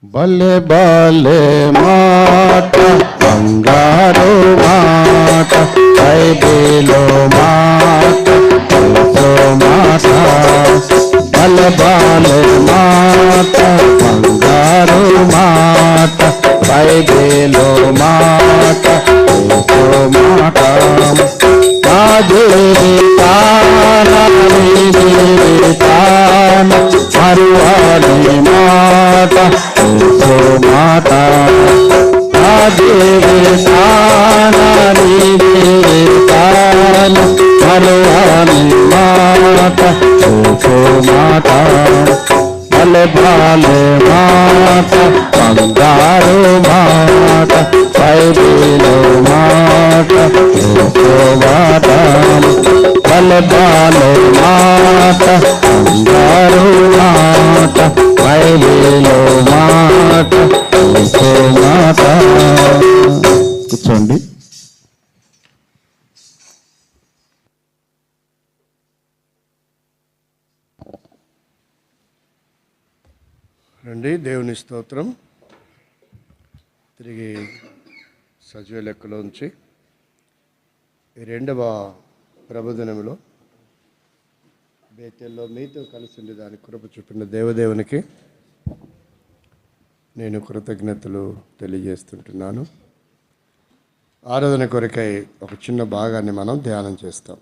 భలే భలే మాట బంగారు మాట బైబిలు మాట యేసు మాట భలే భలే మాట బంగారు మాట బైబిలు మాట యేసు మాట నా జీవితాన మరువని మాట యేసు మాట నా జీవితాన మరువని మాట యేసు మాట భలే భలే మాట బంగారు మాట బైబిలు మాట యేసు మాట భలే భలే మాట బంగారు మాట బైబిలు మాట యేసు మాట. కూర్చోండి. రండి, దేవుని స్తోత్రం. తిరిగి సజీవ లెక్కలోంచి ఈ రెండవ ప్రభదినంలో బేతెల్లో మీతో కలిసి ఉండే దాని కృప చూపిన దేవదేవునికి నేను కృతజ్ఞతలు తెలియజేస్తుంటున్నాను. ఆరాధన కొరకై ఒక చిన్న భాగాన్ని మనం ధ్యానం చేస్తాం.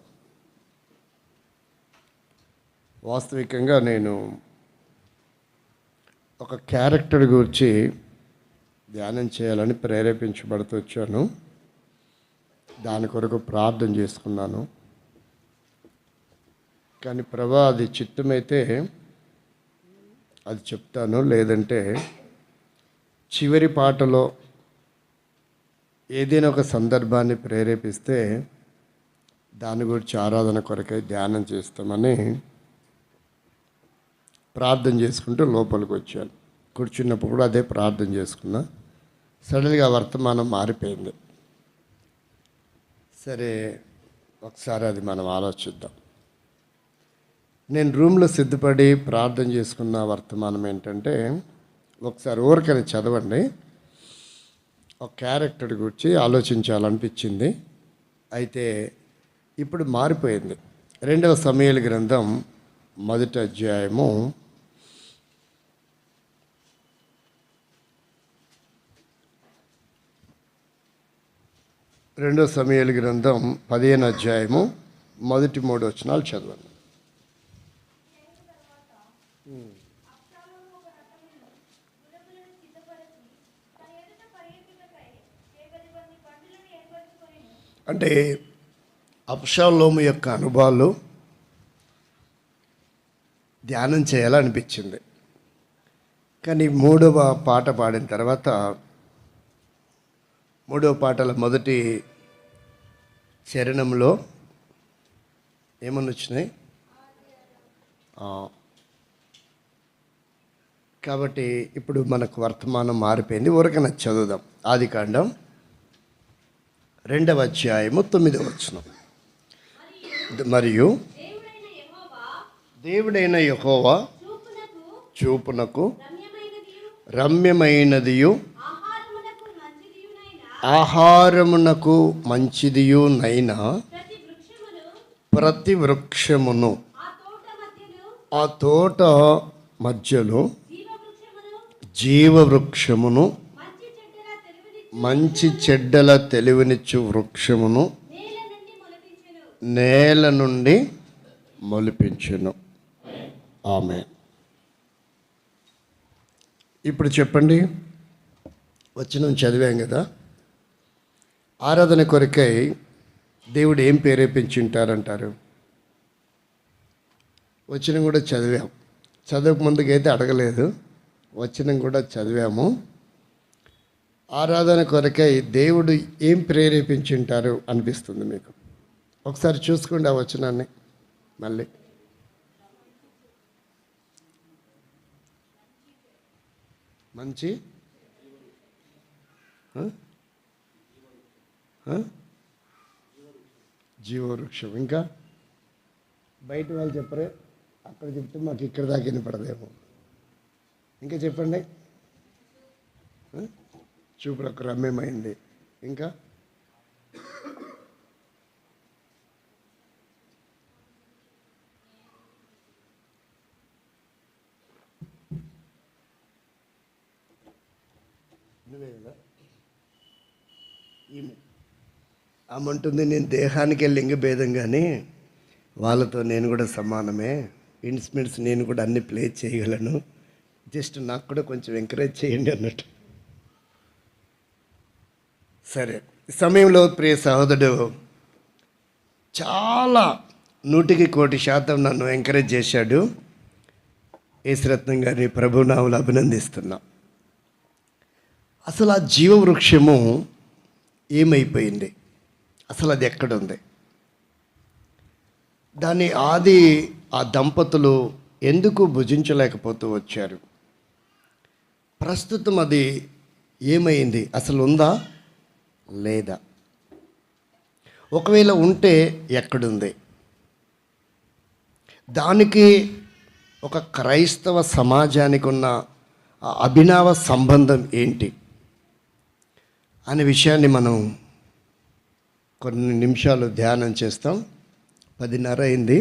వాస్తవికంగా నేను ఒక క్యారెక్టర్ గురించి ధ్యానం చేయాలని ప్రేరేపించబడుతూ వచ్చాను. దాని కొరకు ప్రార్థన చేసుకున్నాను. కానీ ప్రభా అది చిత్తమైతే అది చెప్తాను, లేదంటే చివరి పాటలో ఏదైనా ఒక సందర్భాన్ని ప్రేరేపిస్తే దాని గురించి ఆరాధన కొరకై ధ్యానం చేస్తామని ప్రార్థన చేసుకుంటూ లోపలికి వచ్చాను. కూర్చున్నప్పుడు కూడా అదే ప్రార్థన చేసుకున్నా. సడన్గా వర్తమానం మారిపోయింది. సరే, ఒకసారి అది మనం ఆలోచిద్దాం. నేను రూమ్లో సిద్ధపడి ప్రార్థన చేసుకున్న వర్తమానం ఏంటంటే, ఒకసారి ఊరికని చదవండి. ఒక క్యారెక్టర్ గురించి ఆలోచించాలనిపించింది. అయితే ఇప్పుడు మారిపోయింది. 2వ సమూయేలు గ్రంథం 1వ అధ్యాయము 2వ సమూయేలు గ్రంథం 15వ అధ్యాయము మొదటి 3 వచనాలు చదవండి. అంటే అబ్షాలోము యొక్క అనుభవాలు ధ్యానం చేయాలనిపించింది. కానీ 3వ పాట పాడిన తర్వాత 3వ పాటల మొదటి చరణంలో ఏమని వచ్చినాయి? కాబట్టి ఇప్పుడు మనకు వర్తమానం మారిపోయింది. ఊరకన చదువుదాం. ఆదికాండం 2వ అధ్యాయము 9వ వచనం. మరియు దేవుడైన యెహోవా చూపునకు రమ్యమైనదియు ఆహారమునకు మంచిదియు నైనా ప్రతి వృక్షమును ఆ తోట మధ్యలో జీవవృక్షమును మంచి చెడ్డల తెలివినిచ్చు వృక్షమును నేల నుండి మొలిపించును. ఆమేన్. ఇప్పుడు చెప్పండి, వచనం చదివాం కదా. ఆరాధన కొరకై దేవుడు ఏం ప్రేరేపించుంటారంటారు? వచనం కూడా చదివాం. చదవక ముందుకైతే అడగలేదు, వచనం కూడా చదివాము. ఆరాధన కొరకై దేవుడు ఏం ప్రేరేపించుంటారు అనిపిస్తుంది మీకు? ఒకసారి చూసుకోండి ఆ వచనాన్ని మళ్ళీ. మంచి జీవవృక్షం. ఇంకా బయట వాళ్ళు చెప్పరే, అక్కడ చెప్తే మాకు ఇక్కడ దాకా వినపడదేమో. ఇంకా చెప్పండి. చూపులకు రమ్యమైంది. ఇంకా ఆమంటుంది, నేను దేహానికి లింగ భేదం కానీ వాళ్ళతో నేను కూడా సమానమే, ఇన్స్ట్రుమెంట్స్ నేను కూడా అన్ని ప్లే చేయగలను, జస్ట్ నాకు కూడా కొంచెం ఎంకరేజ్ చేయండి అన్నట్టు. సరే, ఈ సమయంలో ప్రియ సహోదరుడు చాలా 100% నన్ను ఎంకరేజ్ చేశాడు. యేసురత్నం గారిని ప్రభునామములో అభినందిస్తున్నా. అసలు ఆ జీవవృక్షము ఏమైపోయింది? అసలు అది ఎక్కడుంది? దాని ఆది ఆ దంపతులు ఎందుకు భుజించలేకపోతూ వచ్చారు? ప్రస్తుతం అది ఏమైంది? అసలు ఉందా లేదా? ఒకవేళ ఉంటే ఎక్కడుంది? దానికి ఒక క్రైస్తవ సమాజానికి ఉన్న అభినవ సంబంధం ఏంటి అనే విషయాన్ని మనం కొన్ని నిమిషాలు ధ్యానం చేస్తాం. 10:30 అయింది.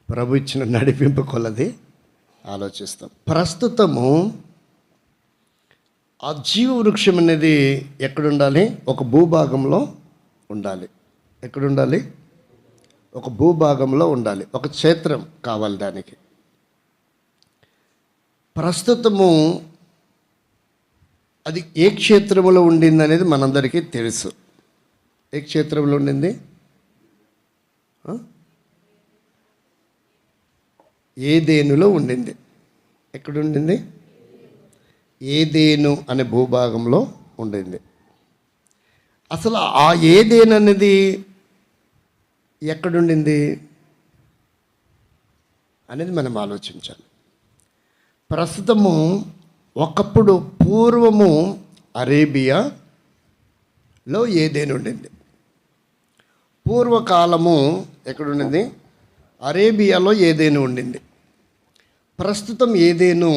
ప్రభు ఇచ్చిన నడిపింపు కొలది ఆలోచిస్తాం. ప్రస్తుతము ఆ జీవవృక్షం అనేది ఎక్కడుండాలి? ఒక భూభాగంలో ఉండాలి. ఎక్కడుండాలి? ఒక భూభాగంలో ఉండాలి. ఒక క్షేత్రం కావాలి దానికి. ప్రస్తుతము అది ఏ క్షేత్రంలో ఉండింది అనేది మనందరికీ తెలుసు. ఏ క్షేత్రంలో ఉండింది? ఏదేనులో ఉండింది. ఎక్కడ ఉండింది? ఏదేను అనే భూభాగంలో ఉండింది. అసలు ఆ ఏదేను అనేది ఎక్కడుండింది అనేది మనం ఆలోచించాలి. ప్రస్తుతము ఒకప్పుడు పూర్వము అరేబియాలో ఏదేను ఉండింది. పూర్వకాలము ఎక్కడుండింది? అరేబియాలో ఏదేను ఉండింది. ప్రస్తుతం ఏదేను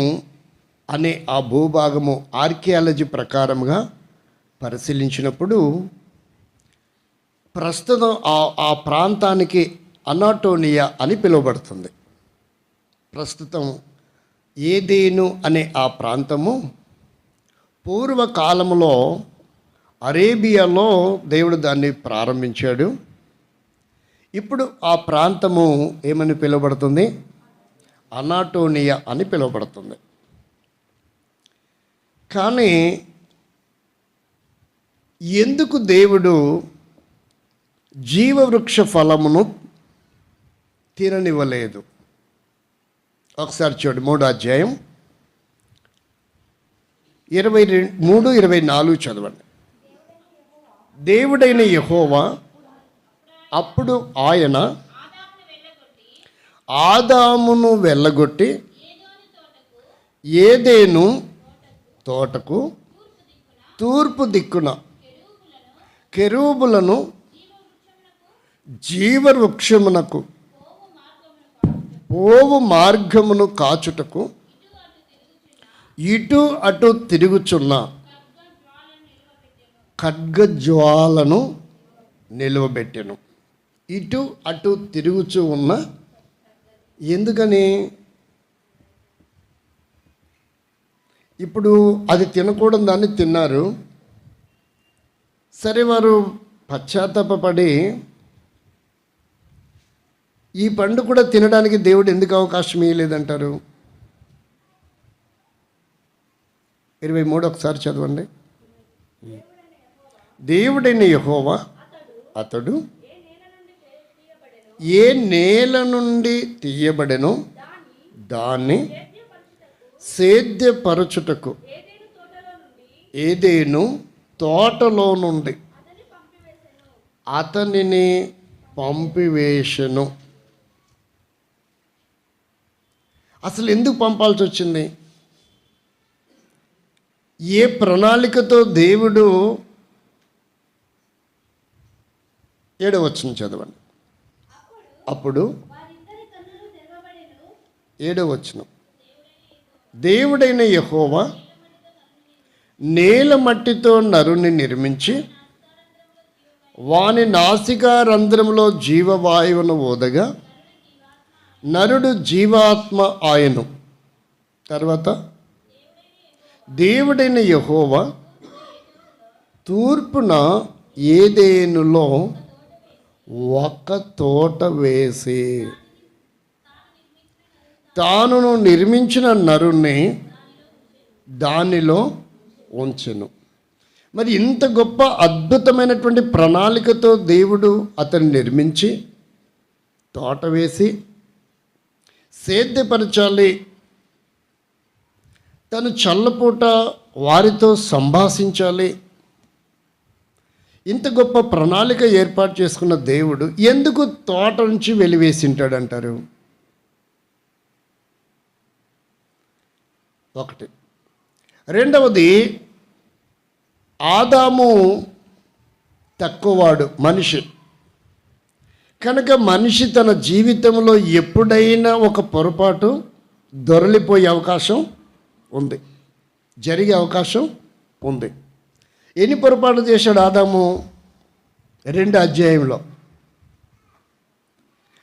అనే ఆ భూభాగము ఆర్కియాలజీ ప్రకారంగా పరిశీలించినప్పుడు ప్రస్తుతం ఆ ప్రాంతానికి అనాటోలియా అని పిలువబడుతుంది. ప్రస్తుతం ఏదేను అనే ఆ ప్రాంతము పూర్వకాలంలో అరేబియాలో దేవుడు దాన్ని ప్రారంభించాడు. ఇప్పుడు ఆ ప్రాంతము ఏమని పిలువబడుతుంది? అనాటోలియా అని పిలువబడుతుంది. కానీ ఎందుకు దేవుడు జీవవృక్ష ఫలమును తిననివ్వలేదు? ఒకసారి చూడండి, 3వ అధ్యాయం 23-24 చదవండి. దేవుడైన యెహోవా అప్పుడు ఆయన ఆదామును వెళ్ళగొట్టి ఏదేను తోటకు తూర్పు దిక్కున కెరూబులను జీవవృక్షమునకు పోవు మార్గమును కాచుటకు ఇటు అటు తిరుగుచున్న ఖడ్గజ్వాలను నిలువబెట్టెను. ఇటు అటు తిరుగుచూ ఉన్న, ఎందుకని? ఇప్పుడు అది తినకూడదు, దాన్ని తిన్నారు. సరే, వారు పశ్చాత్తాపపడి ఈ పండు కూడా తినడానికి దేవుడు ఎందుకు అవకాశం ఇవ్వలేదంటారు? 23 ఒకసారి చదవండి. దేవుడైన యెహోవా అతడు ఏ నేల నుండి తీయబడెనో దాన్ని సేద్యపరచుటకు ఏదేను తోటలో నుండి అతనిని పంపివేశను. అసలు ఎందుకు పంపాల్సి వచ్చింది? ఏ ప్రణాళికతో దేవుడు 7వ వచనం చదవండి. అప్పుడు 7వ వచనం, దేవుడైన యెహోవా నేల మట్టితో నరుని నిర్మించి వాని నాసికా రంధ్రంలో జీవవాయువును ఊదగా నరుడు జీవాత్మ ఆయను. తర్వాత దేవుడైన యెహోవా తూర్పున ఏదెనులో ఒక తోట వేసి తాను నిర్మించిన నరుణ్ణి దానిలో ఉంచెను. మరి ఇంత గొప్ప అద్భుతమైనటువంటి ప్రణాళికతో దేవుడు అతన్ని నిర్మించి తోట వేసి సేద్యపరచాలి, తను చల్లపూట వారితో సంభాషించాలి, ఇంత గొప్ప ప్రణాళిక ఏర్పాటు చేసుకున్న దేవుడు ఎందుకు తోట నుంచి వెలివేసింటాడంటారు? ఒకటి. రెండవది, ఆదాము తక్కువవాడు, మనిషి కనుక మనిషి తన జీవితంలో ఎప్పుడైనా ఒక పొరపాటు దొరలిపోయే అవకాశం ఉంది, జరిగే అవకాశం ఉంది. ఎన్ని పొరపాటు చేశాడు ఆదాము? 2 అధ్యాయంలో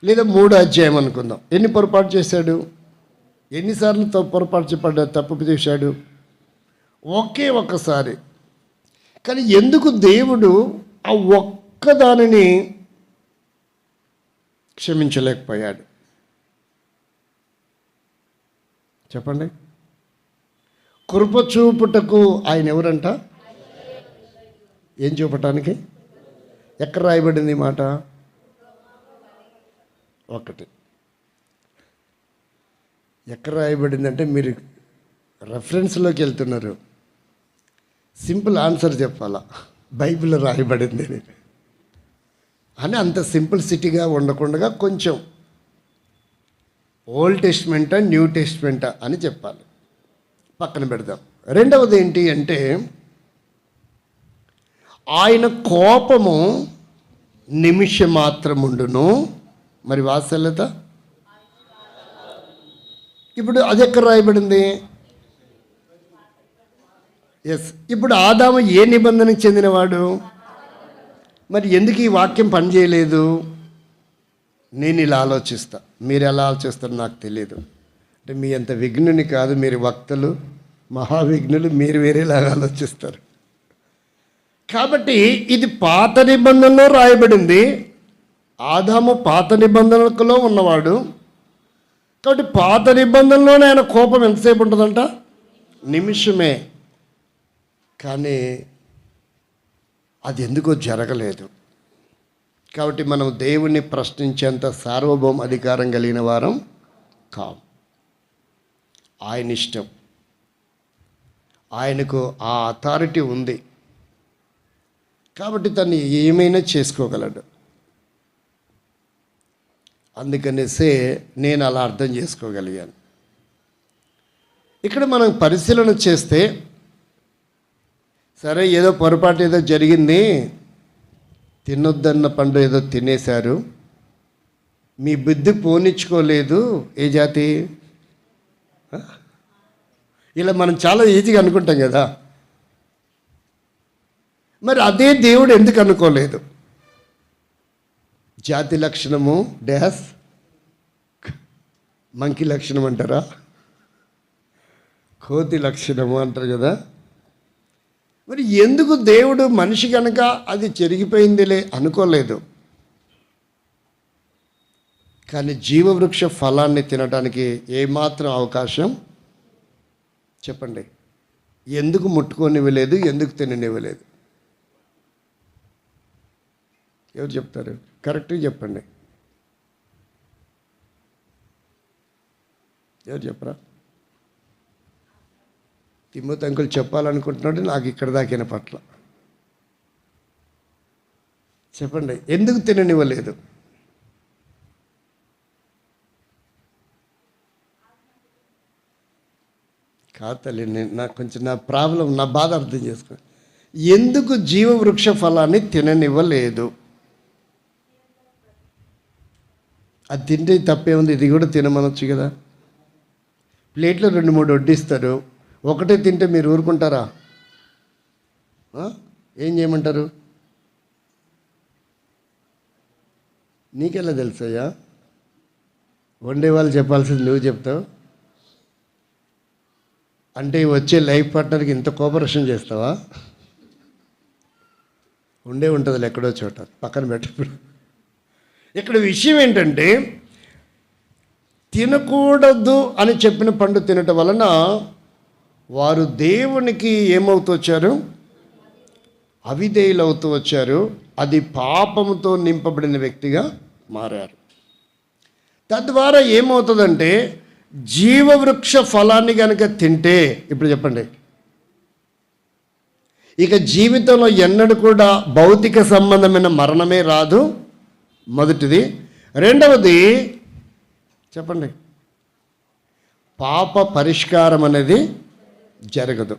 లేదా 3 అధ్యాయం అనుకుందాం. ఎన్ని పొరపాటు చేశాడు? ఎన్నిసార్లు పొరపాటు చెప్పాడు, తప్పు చేశాడు? ఒకే ఒక్కసారి. కానీ ఎందుకు దేవుడు ఆ ఒక్కదానిని క్షమించలేకపోయాడు? చెప్పండి. కృప చూపుటకు ఆయన ఎవరంట? ఏం చూపటానికి? ఎక్కడ రాయబడింది ఈ మాట? ఒకటి. ఎక్కడ రాయబడిందంటే మీరు రెఫరెన్స్లోకి వెళ్తున్నారు. సింపుల్ ఆన్సర్ చెప్పాలా, బైబిల్లో రాయబడింది అని అంత సింప్లిసిటీగా ఉండకుండా కొంచెం ఓల్డ్ టెస్ట్మెంటా న్యూ టెస్ట్మెంటా అని చెప్పాలి, పక్కన పెడదాం. రెండవది ఏంటి అంటే ఆయన కోపము నిమిషం మాత్రముండును, మరి వాత్సల్యత ఇప్పుడు అది ఎక్కడ రాయబడింది? ఎస్. ఇప్పుడు ఆదాము ఏ నిబంధనకు చెందినవాడు? మరి ఎందుకు ఈ వాక్యం పనిచేయలేదు? నేను ఇలా ఆలోచిస్తా, మీరు ఎలా ఆలోచిస్తారో నాకు తెలియదు. అంటే మీ అంత విఘ్నుని కాదు, మీరు వక్తలు, మహావిఘ్నులు, మీరు వేరేలాగా ఆలోచిస్తారు. కాబట్టి ఇది పాత నిబంధనలో రాయబడింది. ఆదాము పాత నిబంధనలో ఉన్నవాడు కాబట్టి పాత నిబంధనలోనే ఆయన కోపం ఎంతసేపు ఉంటుందంట? నిమిషమే. కానీ అది ఎందుకో జరగలేదు. కాబట్టి మనం దేవుణ్ణి ప్రశ్నించేంత సార్వభౌమ అధికారం కలిగిన వారం కాం. ఆయన ఇష్టం, ఆయనకు ఆ అథారిటీ ఉంది కాబట్టి తను ఏమైనా చేసుకోగలడు. అందుకనేసే నేను అలా అర్థం చేసుకోగలిగాను. ఇక్కడ మనం పరిశీలన చేస్తే, సరే ఏదో పొరపాటు ఏదో జరిగింది, తినొద్దన్న పండు ఏదో తినేశారు, మీ బుద్ధి పోనిచ్చుకోలేదు. ఏ జాతి? ఇలా మనం చాలా ఈజీగా అనుకుంటాం కదా. మరి అదే దేవుడు ఎందుకు అనుకోలేదు? జాతి లక్షణము డాష్ మంకీ లక్షణం అంటారా, కోతి లక్షణము అంటారు కదా. మరి ఎందుకు దేవుడు మనిషి కనుక అది చెరిగిపోయిందిలే అనుకోలేదు? కానీ జీవవృక్ష ఫలాన్ని తినడానికి ఏమాత్రం అవకాశం చెప్పండి? ఎందుకు ముట్టుకోనివ్వలేదు? ఎందుకు తిననివ్వలేదు? ఎవరు చెప్తారు? కరెక్ట్గా చెప్పండి. ఎవరు చెప్పరా? తిమ్మోతి అంకుల్ చెప్పాలనుకుంటున్నాడు, నాకు ఇక్కడ దాకిన పట్ల చెప్పండి, ఎందుకు తిననివ్వలేదు? కాదు తల్లి, నాకు కొంచెం నా ప్రాబ్లం, నా బాధ అర్థం చేసుకోండి. ఎందుకు జీవవృక్ష ఫలాన్ని తిననివ్వలేదు? అది తింటే తప్పే ఉంది, ఇది కూడా తినమనొచ్చు కదా. ప్లేట్లో 2-3 వడ్డిస్తారు, ఒకటే తింటే మీరు ఊరుకుంటారా? ఆ? ఏం చేయమంటారు? నీకెలా తెలుసయ్యా? వండే వాళ్ళు చెప్పాల్సింది నువ్వు చెప్తావు అంటే వచ్చే లైఫ్ పార్ట్నర్కి ఇంత కోఆపరేషన్ చేస్తావా? ఉండే ఉంటుంది ఎక్కడో చోట, పక్కన పెట్టప్పుడు. ఇక్కడ విషయం ఏంటంటే, తినకూడదు అని చెప్పిన పండు తినటం వలన వారు దేవునికి ఏమవుతూ వచ్చారు? అవిధేయులు అవుతూ వచ్చారు. అది పాపముతో నింపబడిన వ్యక్తిగా మారారు. తద్వారా ఏమవుతుందంటే, జీవవృక్ష ఫలాన్ని కనుక తింటే, ఇప్పుడు చెప్పండి, ఇక జీవితంలో ఎన్నడూ కూడా భౌతిక సంబంధమైన మరణమే రాదు, మొదటిది. రెండవది చెప్పండి, పాప పరిష్కారం అనేది జరగదు.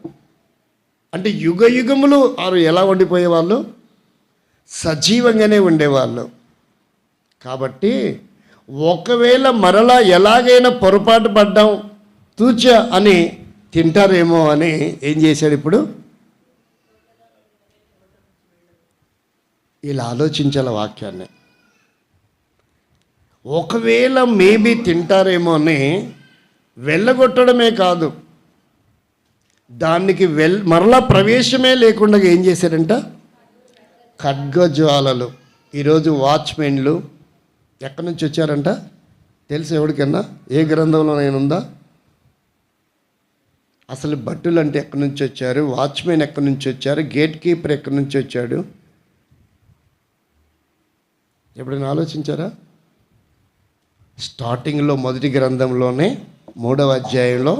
అంటే యుగ యుగములు వారు ఎలా ఉండిపోయేవాళ్ళు? సజీవంగానే ఉండేవాళ్ళు. కాబట్టి ఒకవేళ మరలా ఎలాగైనా పొరపాటు పడ్డాం తూచా అని తింటారేమో అని ఏం చేశాడు? ఇప్పుడు ఇలా ఆలోచించాల వాక్యాన్ని. ఒకవేళ మేబీ తింటారేమో అని వెళ్ళగొట్టడమే కాదు, దానికి మరలా ప్రవేశమే లేకుండా ఏం చేశారంట? ఖడ్గజ్వాలలు. ఈరోజు వాచ్మెన్లు ఎక్కడి నుంచి వచ్చారంట? తెలుసు ఎవరికన్నా? ఏ గ్రంథంలోనైనా ఉందా? అసలు భటులు అంటే ఎక్కడి నుంచి వచ్చారు? వాచ్మెన్ ఎక్కడి నుంచి వచ్చారు? గేట్ కీపర్ ఎక్కడి నుంచి వచ్చాడు? ఎప్పుడైనా ఆలోచించారా? స్టార్టింగ్లో మొదటి గ్రంథంలోనే 3వ అధ్యాయంలో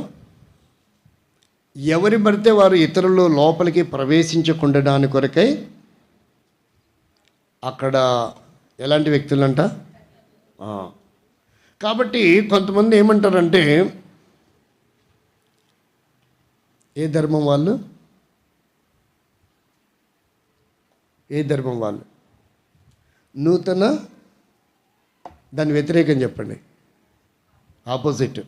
ఎవరి పడితే వారు ఇతరులు లోపలికి ప్రవేశించకుండడానికి కొరకై అక్కడ ఎలాంటి వ్యక్తులంట? కాబట్టి కొంతమంది ఏమంటారంటే, ఏ ధర్మం వాళ్ళు? ఏ ధర్మం వాళ్ళు? నూతన, దాని వ్యతిరేకం చెప్పండి, ఆపోజిట్.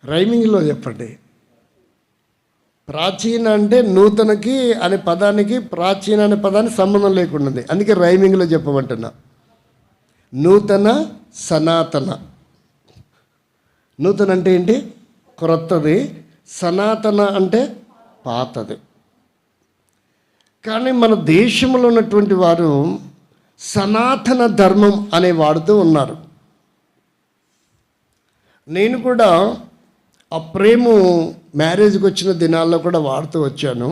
రైమింగ్లో చెప్పండి. ప్రాచీన అంటే నూతనకి అనే పదానికి, ప్రాచీన అనే పదానికి సంబంధం లేకుండా ఉంది, అందుకే రైమింగ్లో చెప్పమంటున్నా. నూతన, సనాతన. నూతన అంటే ఏంటి? క్రొత్తది. సనాతన అంటే పాతది. కానీ మన దేశంలో ఉన్నటువంటి వారు సనాతన ధర్మం అనే వాడుతూ ఉన్నారు. నేను కూడా ఆ ప్రేమ మ్యారేజ్కి వచ్చిన దినాల్లో కూడా వాడుతూ వచ్చాను.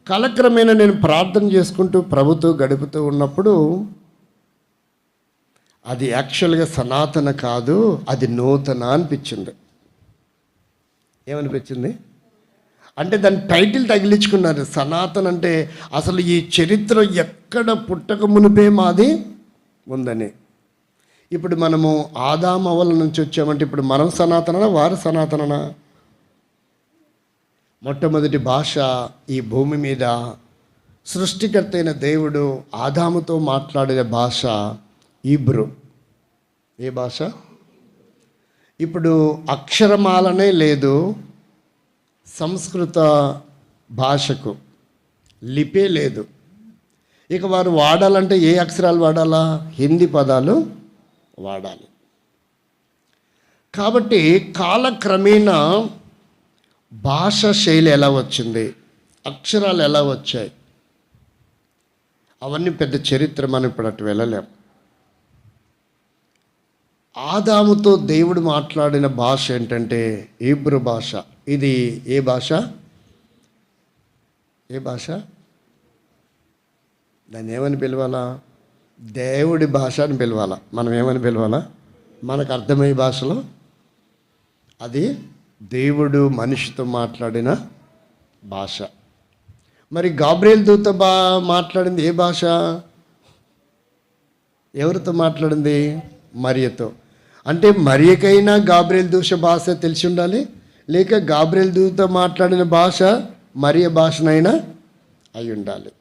కాలక్రమేణా నేను ప్రార్థన చేసుకుంటూ ప్రభుతో గడుపుతూ ఉన్నప్పుడు అది యాక్చువల్గా సనాతన కాదు, అది నూతన అనిపించింది. ఏమనిపించింది అంటే దాని టైటిల్ తగిలించుకున్నారు. సనాతన అంటే అసలు ఈ చరిత్ర ఎక్కడ పుట్టక మునిపే మాది ఉందని. ఇప్పుడు మనము ఆదాము అవ్వల నుంచి వచ్చామంటే ఇప్పుడు మనం సనాతననా, వారు సనాతననా? మొట్టమొదటి భాష ఈ భూమి మీద సృష్టికర్త అయిన దేవుడు ఆదాముతో మాట్లాడిన భాష హీబ్రూ. ఏ భాష? ఇప్పుడు అక్షరమాలనే లేదు సంస్కృత భాషకు, లిపే లేదు. ఇక వారు వాడాలంటే ఏ అక్షరాలు వాడాలా? హిందీ పదాలు వాడాలి. కాబట్టి కాలక్రమేణా భాష శైలి ఎలా వచ్చింది, అక్షరాలు ఎలా వచ్చాయి, అవన్నీ పెద్ద చరిత్ర, మనం ఇప్పుడు అటు వెళ్ళలేం. ఆదాముతో దేవుడు మాట్లాడిన భాష ఏంటంటే హీబ్రూ భాష. ఇది ఏ భాష? ఏ భాష? దాన్ని ఏమని పిలవాలా? దేవుడి భాష అని పిలవాలా. మనం ఏమని పిలవాలా? మనకు అర్థమయ్యే భాషలో. అది దేవుడు మనిషితో మాట్లాడిన భాష. మరి గాబ్రియల్ దూత మాట్లాడింది ఏ భాష? ఎవరితో మాట్లాడింది? మరియతో. అంటే మరియకైనా గాబ్రియల్ దూత భాష తెలిసి ఉండాలి, లేక గాబ్రియల్ దూత మాట్లాడిన భాష మరియ భాషనైనా అయి ఉండాలి.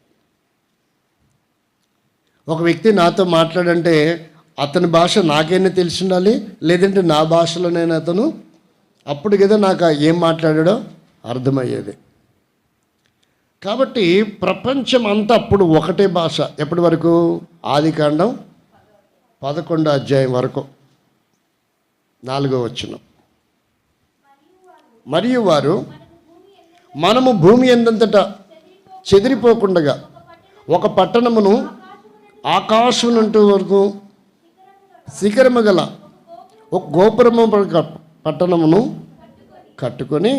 ఒక వ్యక్తి నాతో మాట్లాడంటే అతని భాష నాకైనా తెలిసి ఉండాలి, లేదంటే నా భాషలోనైనా అతను అప్పుడు కదా నాకు ఏం మాట్లాడాడో అర్థమయ్యేది. కాబట్టి ప్రపంచం అంతా అప్పుడు ఒకటే భాష. ఎప్పటి వరకు? ఆదికాండం 11వ అధ్యాయం వరకు 4వ వచనం. మరియు వారు మనము భూమి ఎందంతటా చెదిరిపోకుండగా ఒక పట్టణమును ఆకాశం నుండి వరకు శిఖరము గల ఒక గోపురము పట్టణమును కట్టుకొని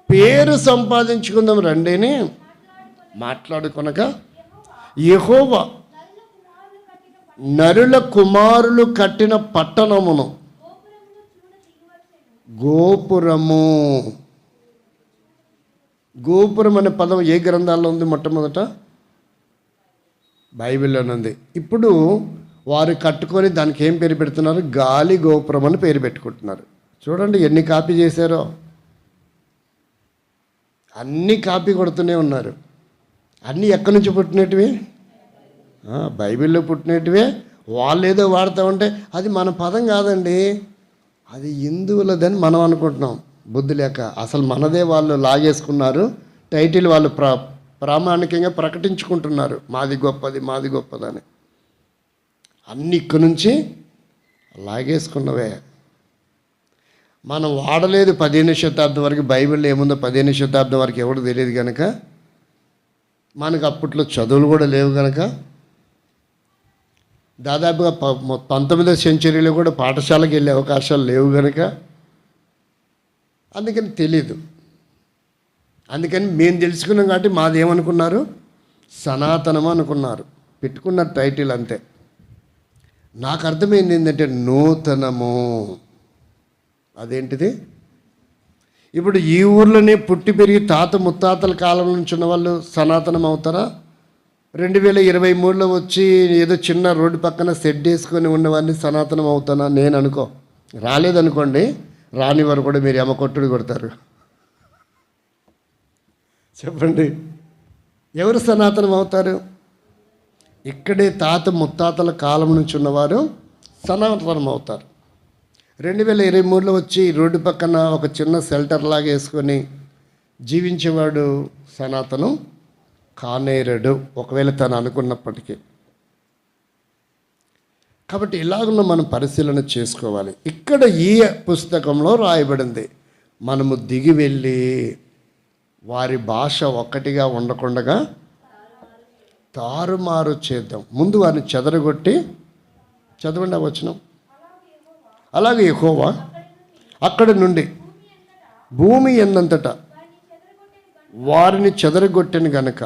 పేరు సంపాదించుకుందాం రండిని మాట్లాడుకొనగా, యెహోవా నరుల కుమారులు కట్టిన పట్టణమును గోపురము. గోపురం అనే పదం ఏ గ్రంథాల్లో ఉంది? మొట్టమొదట బైబిల్లోనే ఉంది. ఇప్పుడు వారు కట్టుకొని దానికి ఏం పేరు పెడుతున్నారు? గాలి గోపురం అని పేరు పెట్టుకుంటున్నారు. చూడండి ఎన్ని కాపీ చేశారో. అన్నీ కాపీ కొడుతూనే ఉన్నారు. అన్నీ ఎక్కడి నుంచి పుట్టినటివి? బైబిల్లో పుట్టినటివే. వాళ్ళు ఏదో వాడుతూ ఉంటే అది మన పదం కాదండి, అది హిందువులదని మనం అనుకుంటున్నాం. బుద్ధి లేక అసలు మనదే వాళ్ళు లాగేసుకున్నారు. టైటిల్ వాళ్ళు ప్రామాణికంగా ప్రకటించుకుంటున్నారు, మాది గొప్పది మాది గొప్పదని. అన్ని ఇక్కడి నుంచి లాగేసుకున్నవే. మనం వాడలేదు 15వ శతాబ్దం వరకు. బైబిల్లో ఏముందో 15వ శతాబ్దం వరకు ఎవరు తెలియదు కనుక, మనకు అప్పట్లో చదువులు కూడా లేవు కనుక, దాదాపుగా 19వ సెంచరీలో కూడా పాఠశాలకు వెళ్ళే అవకాశాలు లేవు కనుక అందుకని తెలీదు. అందుకని మేము తెలుసుకున్నాం కాబట్టి మాది ఏమనుకున్నారు? సనాతనం అనుకున్నారు, పెట్టుకున్న టైటిల్ అంతే. నాకు అర్థమైంది ఏంటంటే నూతనము. అదేంటిది? ఇప్పుడు ఈ ఊర్లోనే పుట్టి పెరిగి తాత ముత్తాతల కాలం నుంచి ఉన్న వాళ్ళు సనాతనం అవుతారా? 2023లో వచ్చి ఏదో చిన్న రోడ్డు పక్కన సెట్ వేసుకొని ఉన్నవాడిని సనాతనం అవుతానా? నేను అనుకో. రాలేదనుకోండి, రాని వారు కూడా మీరు ఎమకొట్టుడు కొడతారు. చెప్పండి, ఎవరు సనాతనం అవుతారు? ఇక్కడే తాత ముత్తాతల కాలం నుంచి ఉన్నవారు సనాతనం అవుతారు. 2023లో వచ్చి రోడ్డు పక్కన ఒక చిన్న షెల్టర్ లాగా వేసుకొని జీవించేవాడు సనాతనం కానేరడు, ఒకవేళ తను అనుకున్నప్పటికీ. కాబట్టి ఇలాగున్న మనం పరిశీలన చేసుకోవాలి. ఇక్కడ ఈ పుస్తకంలో రాయబడింది, మనము దిగి వెళ్ళి వారి భాష ఒక్కటిగా ఉండకుండా తారుమారు చేద్దాం. ముందు వారిని చెదరగొట్టి, చదవండి ఆ వచనం. అలాగే యెహోవా అక్కడి నుండి భూమి ఎందంతటా వారిని చెదరగొట్టిన గనుక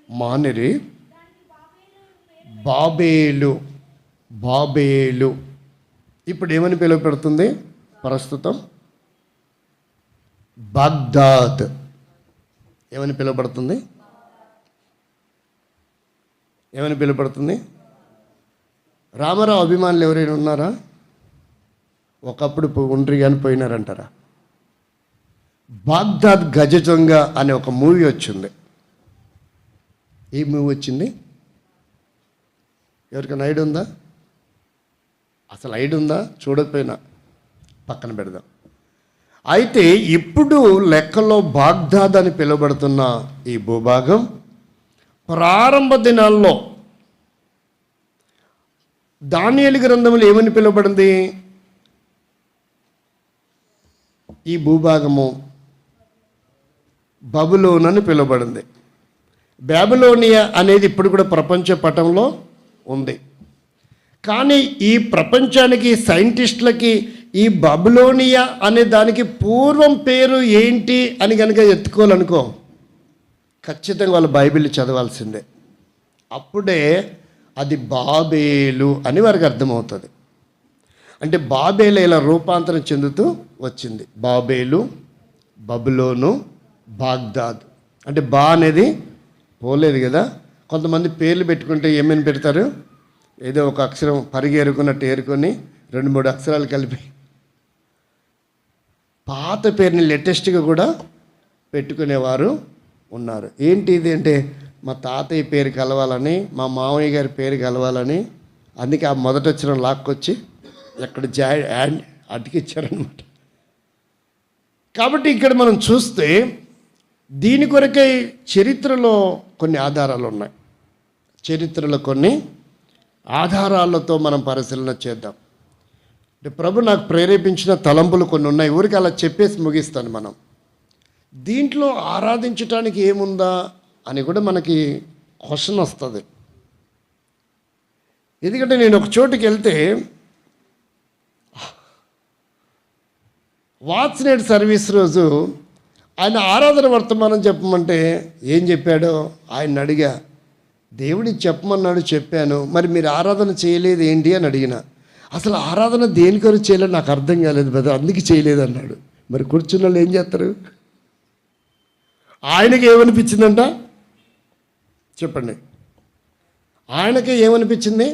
మానిరి. బాబేలు. బాబేలు ఇప్పుడు ఏమని పిలువబడుతుంది? ప్రస్తుతం బాగ్దాద్. ఏమని పిలువబడుతుంది? ఏమని పిలువబడుతుంది? రామారావు అభిమానులు ఎవరైనా ఉన్నారా? ఒకప్పుడు ఉండ్రి కానీ పోయినారంటారా? బాగ్దాద్ గజ దొంగ అనే ఒక మూవీ వచ్చింది. ఏ మూవీ వచ్చింది? ఎవరికైనా ఐడియా ఉందా? అసలు ఐడియా ఉందా? చూడకపోయినా పక్కన పెడదాం. అయితే ఇప్పుడు లెక్కలో బాగ్దాద్ అని పిలువబడుతున్న ఈ భూభాగం ప్రారంభ దినాల్లో దానియేలు గ్రంథంలో ఏమని పిలువబడింది? ఈ భూభాగము బబులోను అని పిలువబడింది. బాబిలోనియా అనేది ఇప్పుడు కూడా ప్రపంచ పటంలో ఉంది. కానీ ఈ ప్రపంచానికి, సైంటిస్టులకి ఈ బబులోనియా అనే దానికి పూర్వం పేరు ఏంటి అని కనుక ఎత్తుకోవాలనుకో, ఖచ్చితంగా వాళ్ళు బైబిల్ చదవాల్సిందే. అప్పుడే అది బాబేలు అని వారికి అర్థమవుతుంది. అంటే బాబేలు ఇలా రూపాంతరం చెందుతూ వచ్చింది. బాబేలు, బబులోను, బాగ్దాద్. అంటే బా అనేది పోలేదు కదా. కొంతమంది పేర్లు పెట్టుకుంటే ఏమని పెడతారు? ఏదో ఒక అక్షరం పరిగేరుకున్నట్టు ఏరుకొని 2-3 అక్షరాలు కలిపి పాత పేరుని లేటెస్ట్గా కూడా పెట్టుకునేవారు ఉన్నారు. ఏంటి ఇది అంటే, మా తాతయ్య పేరు కలవాలని, మా మామయ్య గారి పేరు కలవాలని, అందుకే ఆ మొదట వచ్చిన లాక్కొచ్చి ఎక్కడ అతికిచ్చారనమాట. కాబట్టి ఇక్కడ మనం చూస్తే దీని కొరకై చరిత్రలో కొన్ని ఆధారాలు ఉన్నాయి. చరిత్రలో కొన్ని ఆధారాలతో మనం పరిశీలన చేద్దాం. అంటే ప్రభు నాకు ప్రేరేపించిన తలంపులు కొన్ని ఉన్నాయి, ఊరికి అలా చెప్పేసి ముగిస్తాను. మనం దీంట్లో ఆరాధించటానికి ఏముందా అని కూడా మనకి క్వశ్చన్ వస్తుంది. ఎందుకంటే నేను ఒక చోటుకి వెళ్తే వాట్స్నెట్ సర్వీస్ రోజు ఆయన ఆరాధన వర్తమానం చెప్పమంటే ఏం చెప్పాడో ఆయన అడిగా. దేవుడికి చెప్పమన్నాడు, చెప్పాను. మరి మీరు ఆరాధన చేయలేదు ఏంటి అని అడిగిన. అసలు ఆరాధన దేనికొరకు చేయలేదు నాకు అర్థం కాలేదు బ్రదర్, అందుకే చేయలేదు అన్నాడు. మరి కూర్చున్న వాళ్ళు ఏం చేస్తారు? ఆయనకి ఏమనిపించిందంట చెప్పండి, ఆయనకి ఏమనిపించింది?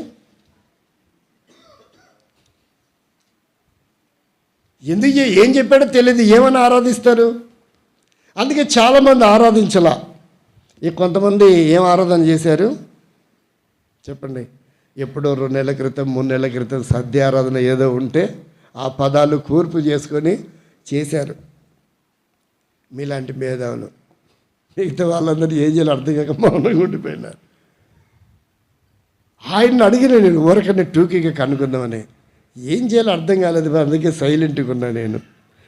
ఎందుకు ఏం చెప్పాడో తెలియదు, ఏమని ఆరాధిస్తారు? అందుకే చాలామంది ఆరాధించలా. కొంతమంది ఏం ఆరాధన చేశారు చెప్పండి? ఎప్పుడో 2 నెలల క్రితం 3 నెలల క్రితం సద్య ఆరాధన ఏదో ఉంటే ఆ పదాలు కూర్పు చేసుకొని చేశారు. మీలాంటి మేధావులు. మిగతా వాళ్ళందరూ ఏం చేయాలి అర్థం కాక మౌనంగా ఉండిపోయినారు. ఆయన్ని అడిగిన నేను ఊరకనే టూకీగా కనుక్కుందామని, ఏం చేయాలో అర్థం కాలేదు, అందుకే సైలెంట్గా ఉన్నా నేను.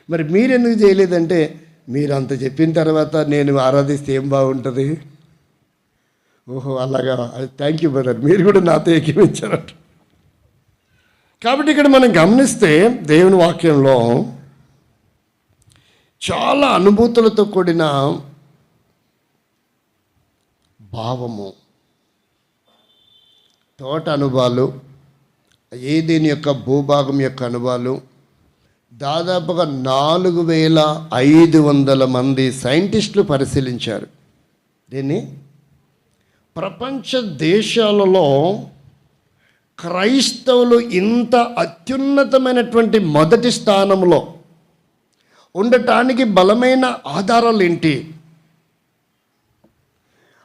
మరి మీరెందుకు చేయలేదంటే, మీరు అంత చెప్పిన తర్వాత నేను ఆరాధిస్తే ఏం బాగుంటుంది. ఓహో అలాగా, థ్యాంక్ యూ బ్రదర్, మీరు కూడా నాతో ఏకీవించారట. కాబట్టి ఇక్కడ మనం గమనిస్తే దేవుని వాక్యంలో చాలా అనుభూతులతో కూడిన భావము, తోట అనుభవాలు, ఏదేని యొక్క భూభాగం యొక్క అనుభవాలు, దాదాపుగా 4500 మంది సైంటిస్టులు పరిశీలించారు దీన్ని. ప్రపంచ దేశాలలో క్రైస్తవులు ఇంత అత్యున్నతమైనటువంటి మొదటి స్థానంలో ఉండటానికి బలమైన ఆధారాలు ఏంటి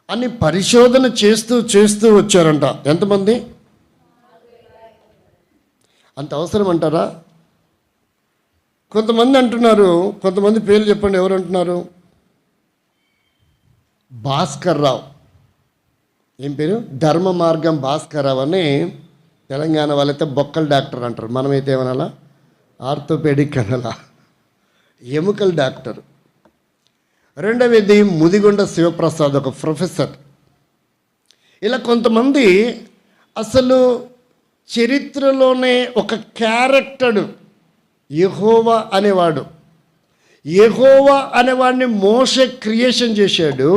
అని పరిశోధన చేస్తూ వచ్చారంట. ఎంతమంది? అంత అవసరం అంటారా? కొంతమంది అంటున్నారు, కొంతమంది పేర్లు చెప్పండి ఎవరు అంటున్నారు? భాస్కర్ రావు. ఏం పేరు? ధర్మ మార్గం భాస్కర్ రావు అని తెలంగాణ వాళ్ళైతే బొక్కల డాక్టర్ అంటారు, మనమైతే ఏమనాలా? ఆర్థోపెడిక్ అనాలా? ఎముకల డాక్టర్. రెండవది ముదిగొండ శివప్రసాద్, ఒక ప్రొఫెసర్. ఇలా కొంతమంది అసలు చరిత్రలోనే ఒక క్యారెక్టర్ యెహోవా అనేవాడు. యెహోవా అనేవాడిని మోషే క్రియేషన్ చేశాడు,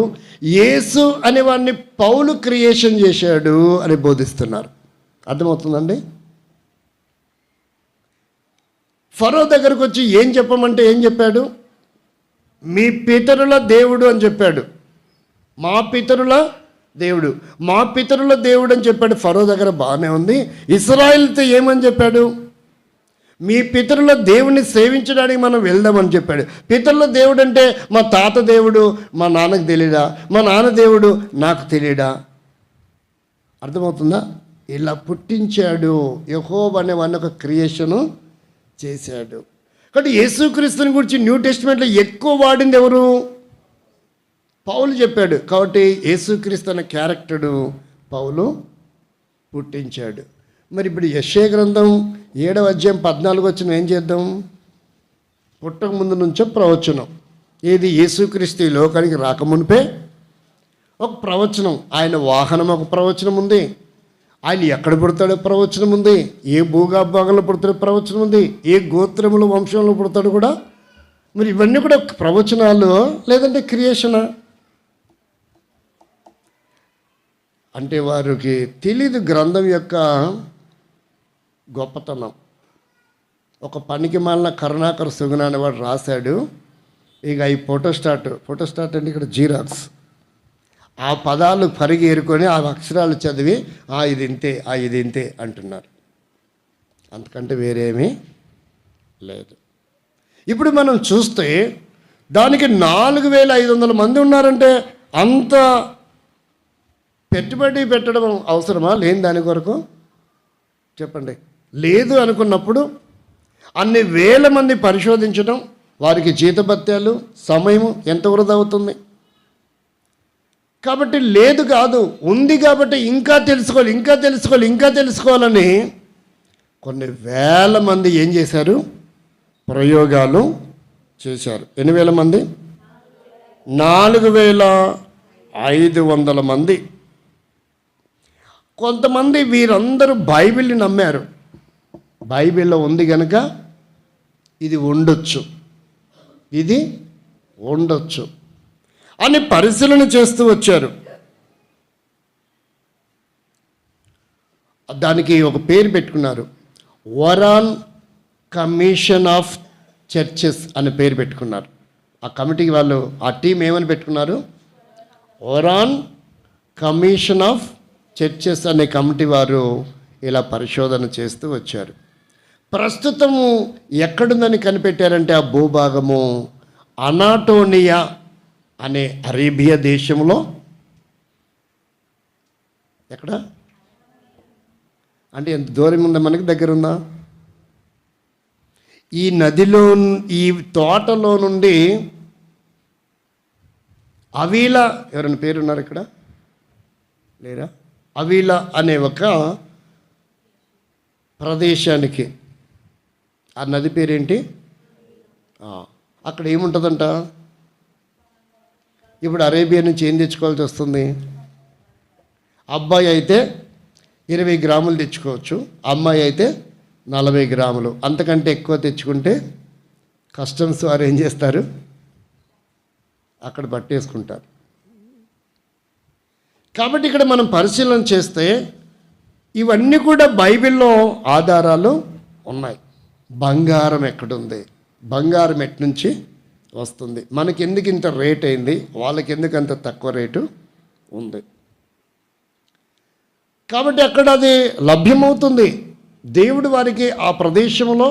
యేసు అనేవాడిని పౌలు క్రియేషన్ చేశాడు అని బోధిస్తున్నారు. అర్థమవుతుందండి? ఫరో దగ్గరకు వచ్చి ఏం చెప్పమంటే ఏం చెప్పాడు? మీ పితరుల దేవుడు అని చెప్పాడు. మా పితరుల దేవుడు, మా పితరుల దేవుడు అని చెప్పాడు. ఫరో దగ్గర బాగానే ఉంది. ఇశ్రాయేలుతో ఏమని చెప్పాడు? మీ పితరుల దేవుని సేవించడానికి మనం వెళ్దామని చెప్పాడు. పితరుల దేవుడు అంటే మా తాత దేవుడు మా నాన్నకు తెలియడా, మా నాన్న దేవుడు నాకు తెలియడా? అర్థమవుతుందా? ఇలా పుట్టించాడు. యెహోవా అనేవాడిని ఒక క్రియేషను చేశాడు. కాబట్టి యేసుక్రీస్తుని గురించి న్యూ టెస్టిమెంట్లో ఎక్కువ వాడింది ఎవరు? పౌలు చెప్పాడు. కాబట్టి యేసుక్రీస్తు అనే క్యారెక్టరు పౌలు పుట్టించాడు. మరి ఇప్పుడు యెషయా గ్రంథం 7వ అధ్యాయం 14 వచనం ఏం చేద్దాం? పుట్టక ముందు నుంచో ప్రవచనం. ఏది? యేసుక్రీస్తు ఈ లోకానికి రాకమునిపే ఒక ప్రవచనం. ఆయన వాహనం ఒక ప్రవచనం ఉంది, ఆయన ఎక్కడ పుడతాడో ప్రవచనం ఉంది, ఏ భూభాగంలో పుడతాడో ప్రవచనం ఉంది, ఏ గోత్రములు వంశంలో పుడతాడు కూడా. మరి ఇవన్నీ కూడా ప్రవచనాలు లేదంటే క్రియేషనా? అంటే వారికి తెలీదు గ్రంథం యొక్క గొప్పతనం. ఒక పనికి మాలిన కరుణాకర్ సుగుణ అనేవాడు రాశాడు. ఇక ఈ ఫోటోస్టాట్ అంటే ఇక్కడ జీరాక్స్, ఆ పదాలు పరిగి ఏరుకొని ఆ అక్షరాలు చదివి ఇది ఇంతే ఇది ఇంతే అంటున్నారు. అంతకంటే వేరేమీ లేదు. ఇప్పుడు మనం చూస్తే దానికి 4500 మంది ఉన్నారంటే అంత పెట్టుబడి పెట్టడం అవసరమా? లేని దాని కొరకు చెప్పండి. లేదు అనుకున్నప్పుడు అన్ని వేల మంది పరిశోధించడం, వారికి జీతభత్యాలు, సమయం ఎంత వృధా అవుతుంది. కాబట్టి లేదు కాదు, ఉంది కాబట్టి ఇంకా తెలుసుకోవాలని కొన్ని వేల మంది ఏం చేశారు? ప్రయోగాలు చేశారు. ఎన్ని వేల మంది? 4500 మంది. కొంతమంది వీరందరూ బైబిల్ని నమ్మారు. బైబిల్లో ఉంది కనుక ఇది ఉండొచ్చు అని పరిశీలన చేస్తూ వచ్చారు. దానికి ఒక పేరు పెట్టుకున్నారు, వరాన్ కమిషన్ ఆఫ్ చర్చెస్ అని పేరు పెట్టుకున్నారు. ఆ కమిటీకి వాళ్ళు, ఆ టీం ఏమని పెట్టుకున్నారు? వరాన్ కమిషన్ ఆఫ్ చర్చెస్ అనే కమిటీ వారు ఇలా పరిశోధన చేస్తూ వచ్చారు. ప్రస్తుతము ఎక్కడుందని కనిపెట్టారంటే ఆ భూభాగము అనాటోనియా అనే అరేబియా దేశంలో. ఎక్కడ అంటే ఎంత దూరం ఉందా? మనకి దగ్గర ఉందా? ఈ నదిలో, ఈ తోటలో నుండి అవీలా, ఎవరైనా పేరున్నారు ఇక్కడ? లేరా? అవీలా అనే ఒక ప్రదేశానికి, ఆ నది పేరేంటి? అక్కడ ఏముంటుందంట? ఇప్పుడు అరేబియా నుంచి ఏం తెచ్చుకోవాల్సి వస్తుంది? అబ్బాయి అయితే 20 గ్రాములు తెచ్చుకోవచ్చు, అమ్మాయి అయితే 40 గ్రాములు. అంతకంటే ఎక్కువ తెచ్చుకుంటే కస్టమ్స్ వారు ఏం చేస్తారు? అక్కడ పట్టేసుకుంటారు. కాబట్టి ఇక్కడ మనం పరిశీలన చేస్తే ఇవన్నీ కూడా బైబిల్లో ఆధారాలు ఉన్నాయి. బంగారం ఎక్కడుంది? బంగారం ఎట్నుంచి వస్తుంది? మనకి ఎందుకు ఇంత రేట్ అయింది, వాళ్ళకి ఎందుకు అంత తక్కువ రేటు ఉంది? కాబట్టి అక్కడ అది లభ్యమవుతుంది. దేవుడు వారికి ఆ ప్రదేశంలో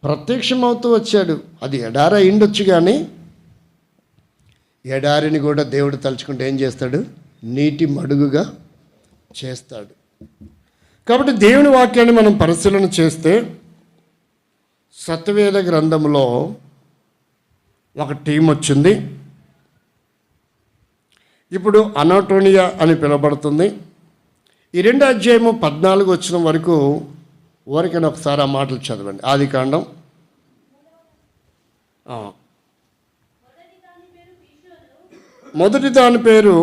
ప్రత్యక్షమవుతూ వచ్చాడు. అది ఎడారి అయిండొచ్చు, కానీ ఎడారిని కూడా దేవుడు తలుచుకుంటే ఏం చేస్తాడు? నీటి మడుగుగా చేస్తాడు. కాబట్టి దేవుని వాక్యాన్ని మనం పరిశీలన చేస్తే సత్యవేద గ్రంథంలో ఒక టీం వచ్చింది. ఇప్పుడు అనాటోనియా అని పిలువబడుతుంది. ఈ 2వ అధ్యాయము 14 వచ్చిన వరకు ఊరికైనా ఒకసారి ఆ మాటలు చదవండి. ఆదికాండం. మొదటి దాని పేరు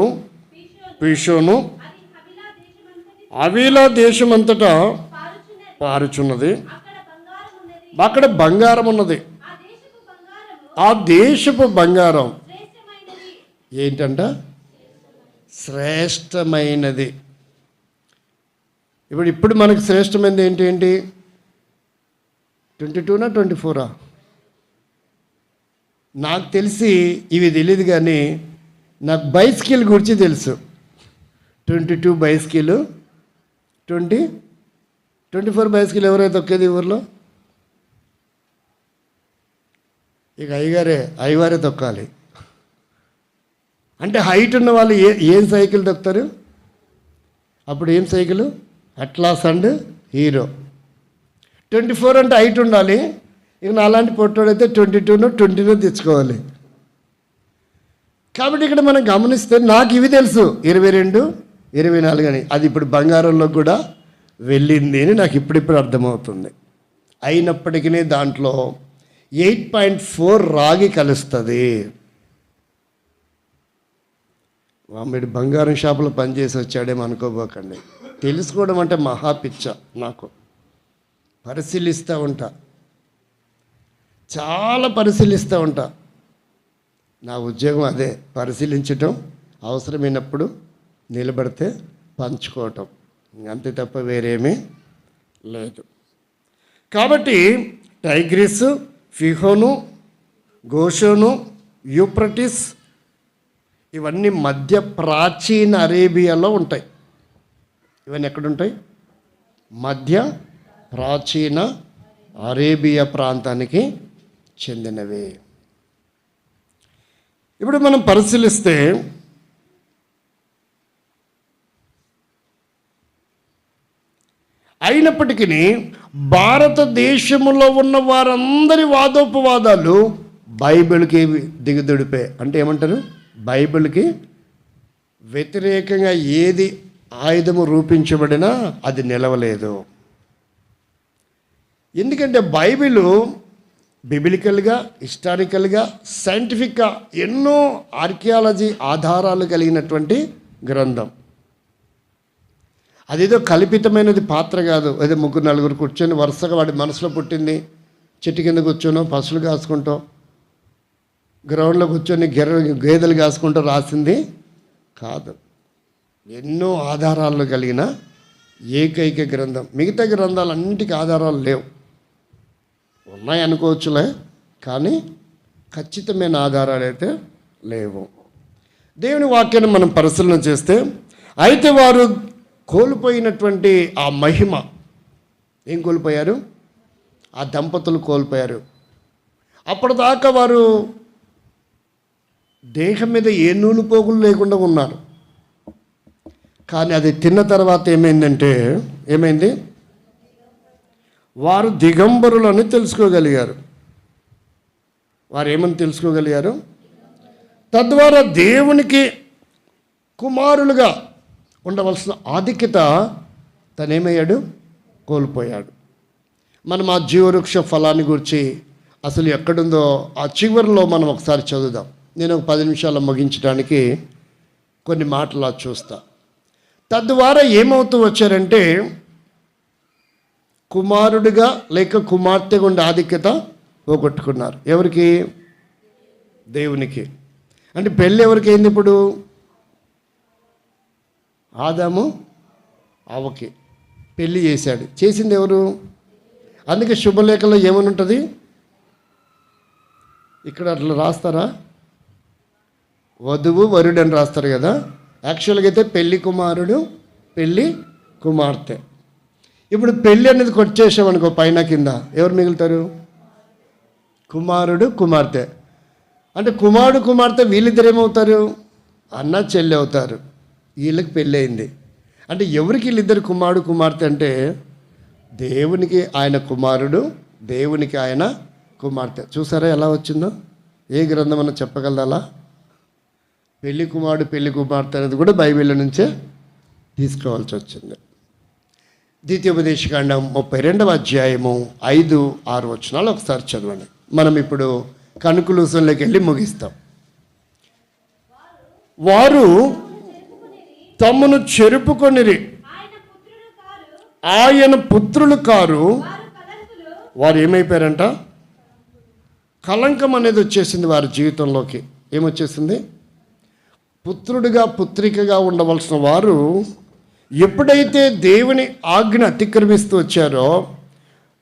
పీషోను, అవీలా దేశమంతటా పారుచున్నది. అక్కడ బంగారం ఉన్నది. ఆ దేశపు బంగారం ఏంటంట? శ్రేష్టమైనది. ఇప్పుడు మనకు శ్రేష్టమైనది ఏంటి? 22నా 24ఆ? నాకు తెలిసి ఇవి తెలియదు, కానీ నాకు బైస్కిల్ గురించి తెలుసు. 22 బైస్కిల్, 24 బైస్కిల్ ఎవరైతే తొక్కేది ఊర్లో? ఇక అయ్యవారే తొక్కాలి. అంటే హైట్ ఉన్న వాళ్ళు ఏం సైకిల్ తొక్కుతారు? అప్పుడు ఏం సైకిల్? Atlas and hero. 24 అంటే హైట్ ఉండాలి. ఇక నాలాంటి పొట్టోడైతే 22నో 20నో తెచ్చుకోవాలి. కాబట్టి ఇక్కడ మనం గమనిస్తే నాకు ఇవి తెలుసు, 22, 24 అని. అది ఇప్పుడు బంగారంలో కూడా వెళ్ళింది అని నాకు ఇప్పుడిప్పుడు అర్థమవుతుంది. అయినప్పటికీ దాంట్లో 8.4 రాగి కలుస్తుంది. మీరు బంగారం షాపులో పనిచేసి వచ్చాడేమో అనుకోబోకండి. తెలుసుకోవడం అంటే మహాపిచ్చ నాకు. పరిశీలిస్తూ ఉంటా, చాలా పరిశీలిస్తూ ఉంటా. నా ఉద్యోగం అదే, పరిశీలించటం, అవసరమైనప్పుడు నిలబడితే పంచుకోవటం, అంతే తప్ప వేరేమీ లేదు. కాబట్టి టైగ్రిస్, ఫిహోను, గోషోను, యూప్రటిస్ ఇవన్నీ మధ్య ప్రాచీన అరేబియాలో ఉంటాయి. ఇవన్నీ ఎక్కడుంటాయి? మధ్య ప్రాచీన అరేబియా ప్రాంతానికి చెందినవి. ఇప్పుడు మనం పరిశీలిస్తే అయినప్పటికీ భారతదేశంలో ఉన్న వారందరి వాదోపవాదాలు బైబిల్కి దిగుదుడిపే. అంటే ఏమంటారు? బైబిల్కి వ్యతిరేకంగా ఏది ఆయుధము రూపించబడినా అది నిలవలేదు. ఎందుకంటే బైబిల్ బిబిలికల్గా, హిస్టారికల్గా, సైంటిఫిక్గా ఎన్నో ఆర్కియాలజీ ఆధారాలు కలిగినటువంటి గ్రంథం. అదేదో కల్పితమైనది పాత్ర కాదు. ఏదో ముగ్గురు నలుగురు కూర్చొని వరుసగా వాడి మనసులో పుట్టింది చెట్టు కింద కూర్చొనో పశువులు కాసుకుంటూ గ్రౌండ్లో కూర్చొని గేదెలు కాసుకుంటూ రాసింది కాదు. ఎన్నో ఆధారాలు కలిగిన ఏకైక గ్రంథం. మిగతా గ్రంథాలన్నింటికి ఆధారాలు లేవు, ఉన్నాయి అనుకోవచ్చులే, కానీ ఖచ్చితమైన ఆధారాలు అయితే లేవు. దేవుని వాక్యాన్ని మనం పరిశీలన చేస్తే, అయితే వారు కోల్పోయినటువంటి ఆ మహిమ, ఏం కోల్పోయారు? ఆ దంపతులు కోల్పోయారు. అప్పటిదాకా వారు దేహం మీద ఏ నూనె పోగులు లేకుండా ఉన్నారు. కానీ అది తిన్న తర్వాత ఏమైంది? వారు దిగంబరులని తెలుసుకోగలిగారు. వారు ఏమని తెలుసుకోగలిగారు? తద్వారా దేవునికి కుమారులుగా ఉండవలసిన ఆధిక్యత తనేమయ్యాడు? కోల్పోయాడు. మనం ఆ జీవవృక్ష ఫలాన్ని గురించి అసలు ఎక్కడుందో ఆ చివరిలో మనం ఒకసారి చదువుదాం. నేను ఒక 10 నిమిషాలు ముగించడానికి కొన్ని మాటలు చూస్తా. తద్వారా ఏమవుతూ వచ్చారంటే, కుమారుడిగా లేక కుమార్తెగా ఉండే ఆధిక్యత పోగొట్టుకున్నారు. ఎవరికి? దేవునికి. అంటే పెళ్ళి ఎవరికి అయింది ఇప్పుడు? ఆదాము అవ్వకి పెళ్ళి చేశాడు. చేసింది ఎవరు? అందుకే శుభలేఖలో ఏమని ఉంటుంది? ఇక్కడ అట్లా రాస్తారా? వధువు వరుడు అని రాస్తారు కదా. యాక్చువల్గా అయితే పెళ్ళి కుమారుడు, పెళ్ళి కుమార్తె. ఇప్పుడు పెళ్ళి అనేది కొట్టేసామనుకో పైన కింద, ఎవరు మిగులుతారు? కుమారుడు కుమార్తె. అంటే కుమారుడు కుమార్తె వీళ్ళిద్దరు ఏమవుతారు? అన్న చెల్లి అవుతారు. వీళ్ళకి పెళ్ళి అయింది. అంటే ఎవరికి వీళ్ళిద్దరు కుమారుడు కుమార్తె అంటే, దేవునికి ఆయన కుమారుడు, దేవునికి ఆయన కుమార్తె. చూసారా ఎలా వచ్చిందో? ఏ గ్రంథం అన్న చెప్పగలదా? పెళ్లి కుమారుడు పెళ్లి కుమార్తె అనేది కూడా బైబిల్ నుంచే తీసుకోవాల్సి వచ్చింది. ద్వితీయోపదేశకాండం 32వ అధ్యాయము 5-6 వచనాలు ఒకసారి చదవండి. మనం ఇప్పుడు కన్క్లూజన్లోకి వెళ్ళి ముగిస్తాం. వారు తమను చెరుపుకొనిరి, ఆయన పుత్రులు కారు. వారు ఏమైపోయారంట? కలంకం అనేది వచ్చేసింది వారి జీవితంలోకి. ఏమొచ్చేసింది? పుత్రుడిగా పుత్రికగా ఉండవలసిన వారు ఎప్పుడైతే దేవుని ఆజ్ఞ అతిక్రమిస్తూ వచ్చారో,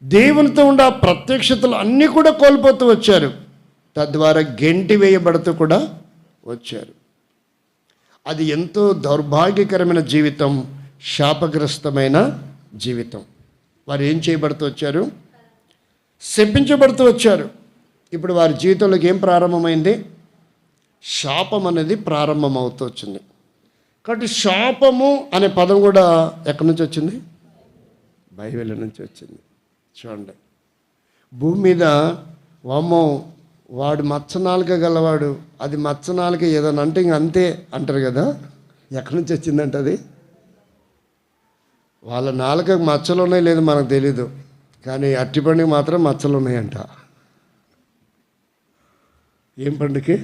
దేవునితో ఉండే ప్రత్యక్షతలు అన్నీ కూడా కోల్పోతూ వచ్చారు. తద్వారా గెంటి వేయబడుతూ కూడా వచ్చారు. అది ఎంతో దౌర్భాగ్యకరమైన జీవితం, శాపగ్రస్తమైన జీవితం. వారు ఏం చేయబడుతూ వచ్చారు? శపించబడుతూ వచ్చారు. ఇప్పుడు వారి జీవితంలోకి ఏం ప్రారంభమైంది? శాపం అనేది ప్రారంభమవుతూ వచ్చింది. కాబట్టి శాపము అనే పదం కూడా ఎక్కడి నుంచి వచ్చింది? బైబిల్ నుంచి వచ్చింది. చూడండి, భూమి మీద వామ్మో వాడు మచ్చనాలుక గలవాడు, అది మచ్చనాలుక ఏదైనా అంటే ఇంక అంతే అంటారు కదా. ఎక్కడి నుంచి వచ్చిందంటే అది వాళ్ళ నాలుకకు మచ్చలు ఉన్నాయి లేదు మనకు తెలీదు, కానీ అట్టి పండుగ మాత్రం మచ్చలు ఉన్నాయంట. ఏం పండుగకి?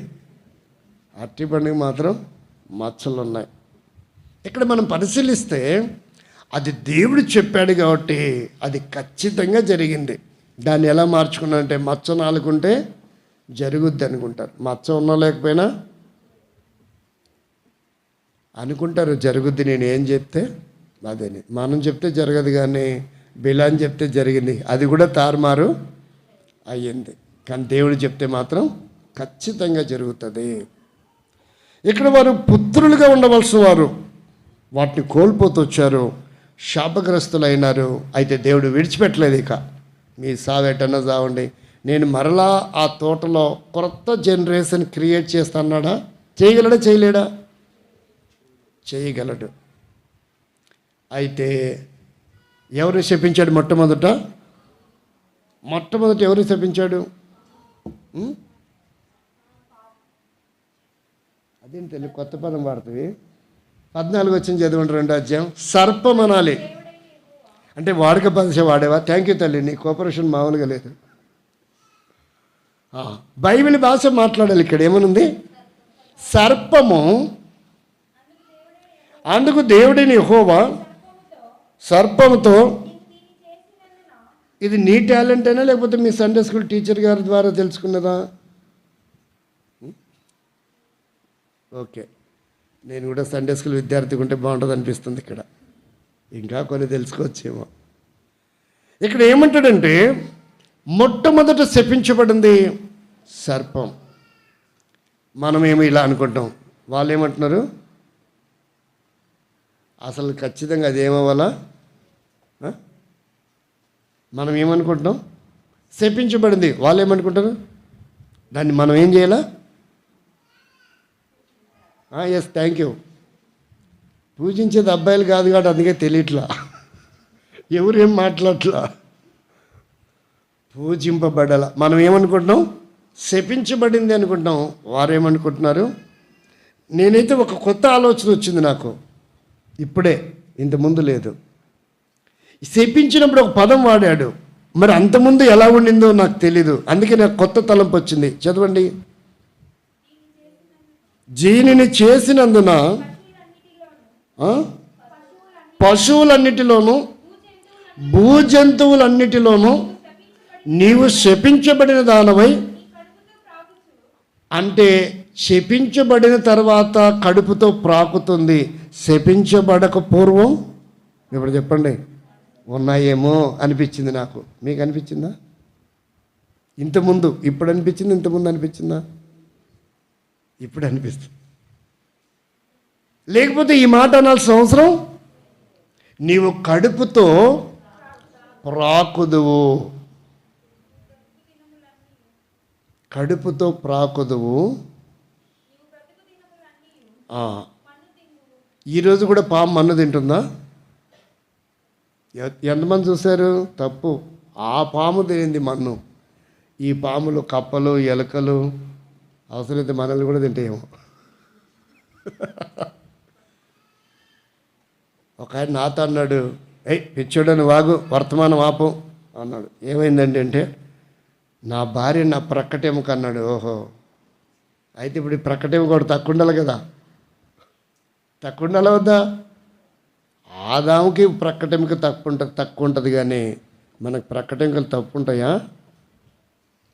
అట్టి పండుగ మాత్రం మచ్చలు ఉన్నాయి. ఇక్కడ మనం పరిశీలిస్తే అది దేవుడు చెప్పాడు కాబట్టి అది ఖచ్చితంగా జరిగింది. దాన్ని ఎలా మార్చుకున్నారంటే, మచ్చ నాలుగుంటే జరుగుద్ది అనుకుంటారు. మచ్చ ఉన్నా లేకపోయినా అనుకుంటారు జరుగుద్ది. నేను ఏం చెప్తే అదేని, మనం చెప్తే జరగదు, కానీ బిలాన్ చెప్తే జరిగింది. అది కూడా తారుమారు అయ్యింది. కానీ దేవుడు చెప్తే మాత్రం ఖచ్చితంగా జరుగుతుంది. ఇక్కడ వారు పుత్రులుగా ఉండవలసిన వారు వాటిని కోల్పోతూ వచ్చారు, శాపగ్రస్తులైనారు. అయితే దేవుడు విడిచిపెట్టలేదు. ఇక మీ సావేటన్నా సావండి, నేను మరలా ఆ తోటలో కొత్త జనరేషన్ క్రియేట్ చేస్తాన్నాడా? చేయగలడా? చేయలేడా? చేయగలడు. అయితే ఎవరు శపించాడు? మొట్టమొదట మొట్టమొదటి ఎవరు శపించాడు? అదేంటి తెలియదు, కొత్త పదం వాడుతుంది. 14 వచ్చింది చదవండి, 2వ అధ్యాయం. సర్పం అనాలి అంటే వాడుక భాష వాడేవా? థ్యాంక్ యూ తల్లి, నీ కోఆపరేషన్ మామూలుగా లేదు. బైబిల్ భాష మాట్లాడాలి. ఇక్కడ ఏమనుంది? సర్పము. అందుకు దేవుడిని యెహోవా సర్పముతో, ఇది నీ టాలెంట్ అయినా లేకపోతే మీ సండే స్కూల్ టీచర్ గారి ద్వారా తెలుసుకున్నదా? ఓకే, నేను కూడా సండే స్కూల్ విద్యార్థిగా ఉంటే బాగుంటుంది అనిపిస్తుంది. ఇక్కడ ఇంకా కొన్ని తెలుసుకోవచ్చేమో. ఇక్కడ ఏమంటాడంటే మొట్టమొదట శపించబడింది సర్పం. మనమేమో ఇలా అనుకుంటాం, వాళ్ళు ఏమంటున్నారు? అసలు ఖచ్చితంగా అదేమవ్వాలా? మనం ఏమనుకుంటున్నాం? శపించబడింది. వాళ్ళు ఏమనుకుంటారు? దాన్ని మనం ఏం చేయాలా? Yes, thank you. పూజించేది అబ్బాయిలు కాదు కాబట్టి అందుకే తెలియట్లా, ఎవరేం మాట్లాడట్లా. పూజింపబడాల. మనం ఏమనుకుంటున్నాం? శపించబడింది అనుకుంటున్నాం. వారేమనుకుంటున్నారు? నేనైతే ఒక కొత్త ఆలోచన వచ్చింది నాకు ఇప్పుడే, ఇంతకుముందు లేదు. శపించినప్పుడు ఒక పదం వాడాడు, మరి అంతకుముందు ఎలా ఉండిందో నాకు తెలీదు. అందుకే నాకు కొత్త తలంపు వచ్చింది. చదవండి. జీనిని చేసినందున పశువులన్నిటిలోనూ భూజంతువులన్నిటిలోనూ నీవు శపించబడిన దానవై. అంటే శపించబడిన తర్వాత కడుపుతో ప్రాకుతుంది. శపించబడక పూర్వం ఇప్పుడు చెప్పండి, ఉన్నాయేమో అనిపించింది నాకు. మీకు అనిపించిందా? ఇంతకుముందు ఇప్పుడు అనిపించింది, ఇంతకుముందు అనిపించిందా? ఇప్పుడు అనిపిస్తుంది. లేకపోతే ఈ మాట అనాల్సిన అవసరం, నీవు కడుపుతో ప్రాకుదువు, కడుపుతో ప్రాకుదువు. ఈరోజు కూడా పాము మన్ను తింటుందా? ఎంతమంది చూశారు? తప్పు. ఆ పాము తినింది మన్ను. ఈ పాములు, కప్పలు, ఎలకలు, అవసరమైతే మనల్ని కూడా తింటాయేమో. ఒక ఆయన నాతో అన్నాడు, పిచ్చోడని వాగు, వర్తమానం ఆపు అన్నాడు. ఏమైందండి అంటే, నా భార్య నా ప్రక్కటెముక అన్నాడు. ఓహో, అయితే ఇప్పుడు ఈ ప్రక్కటెముక కూడా తక్కువ ఉండాలి కదా. తక్కువ ఉండాలి వద్దా? ఆదాముకి ప్రక్కటెముక తక్కువ ఉంటుంది కానీ మనకు ప్రక్కటెముకలు తక్కువ ఉంటాయా?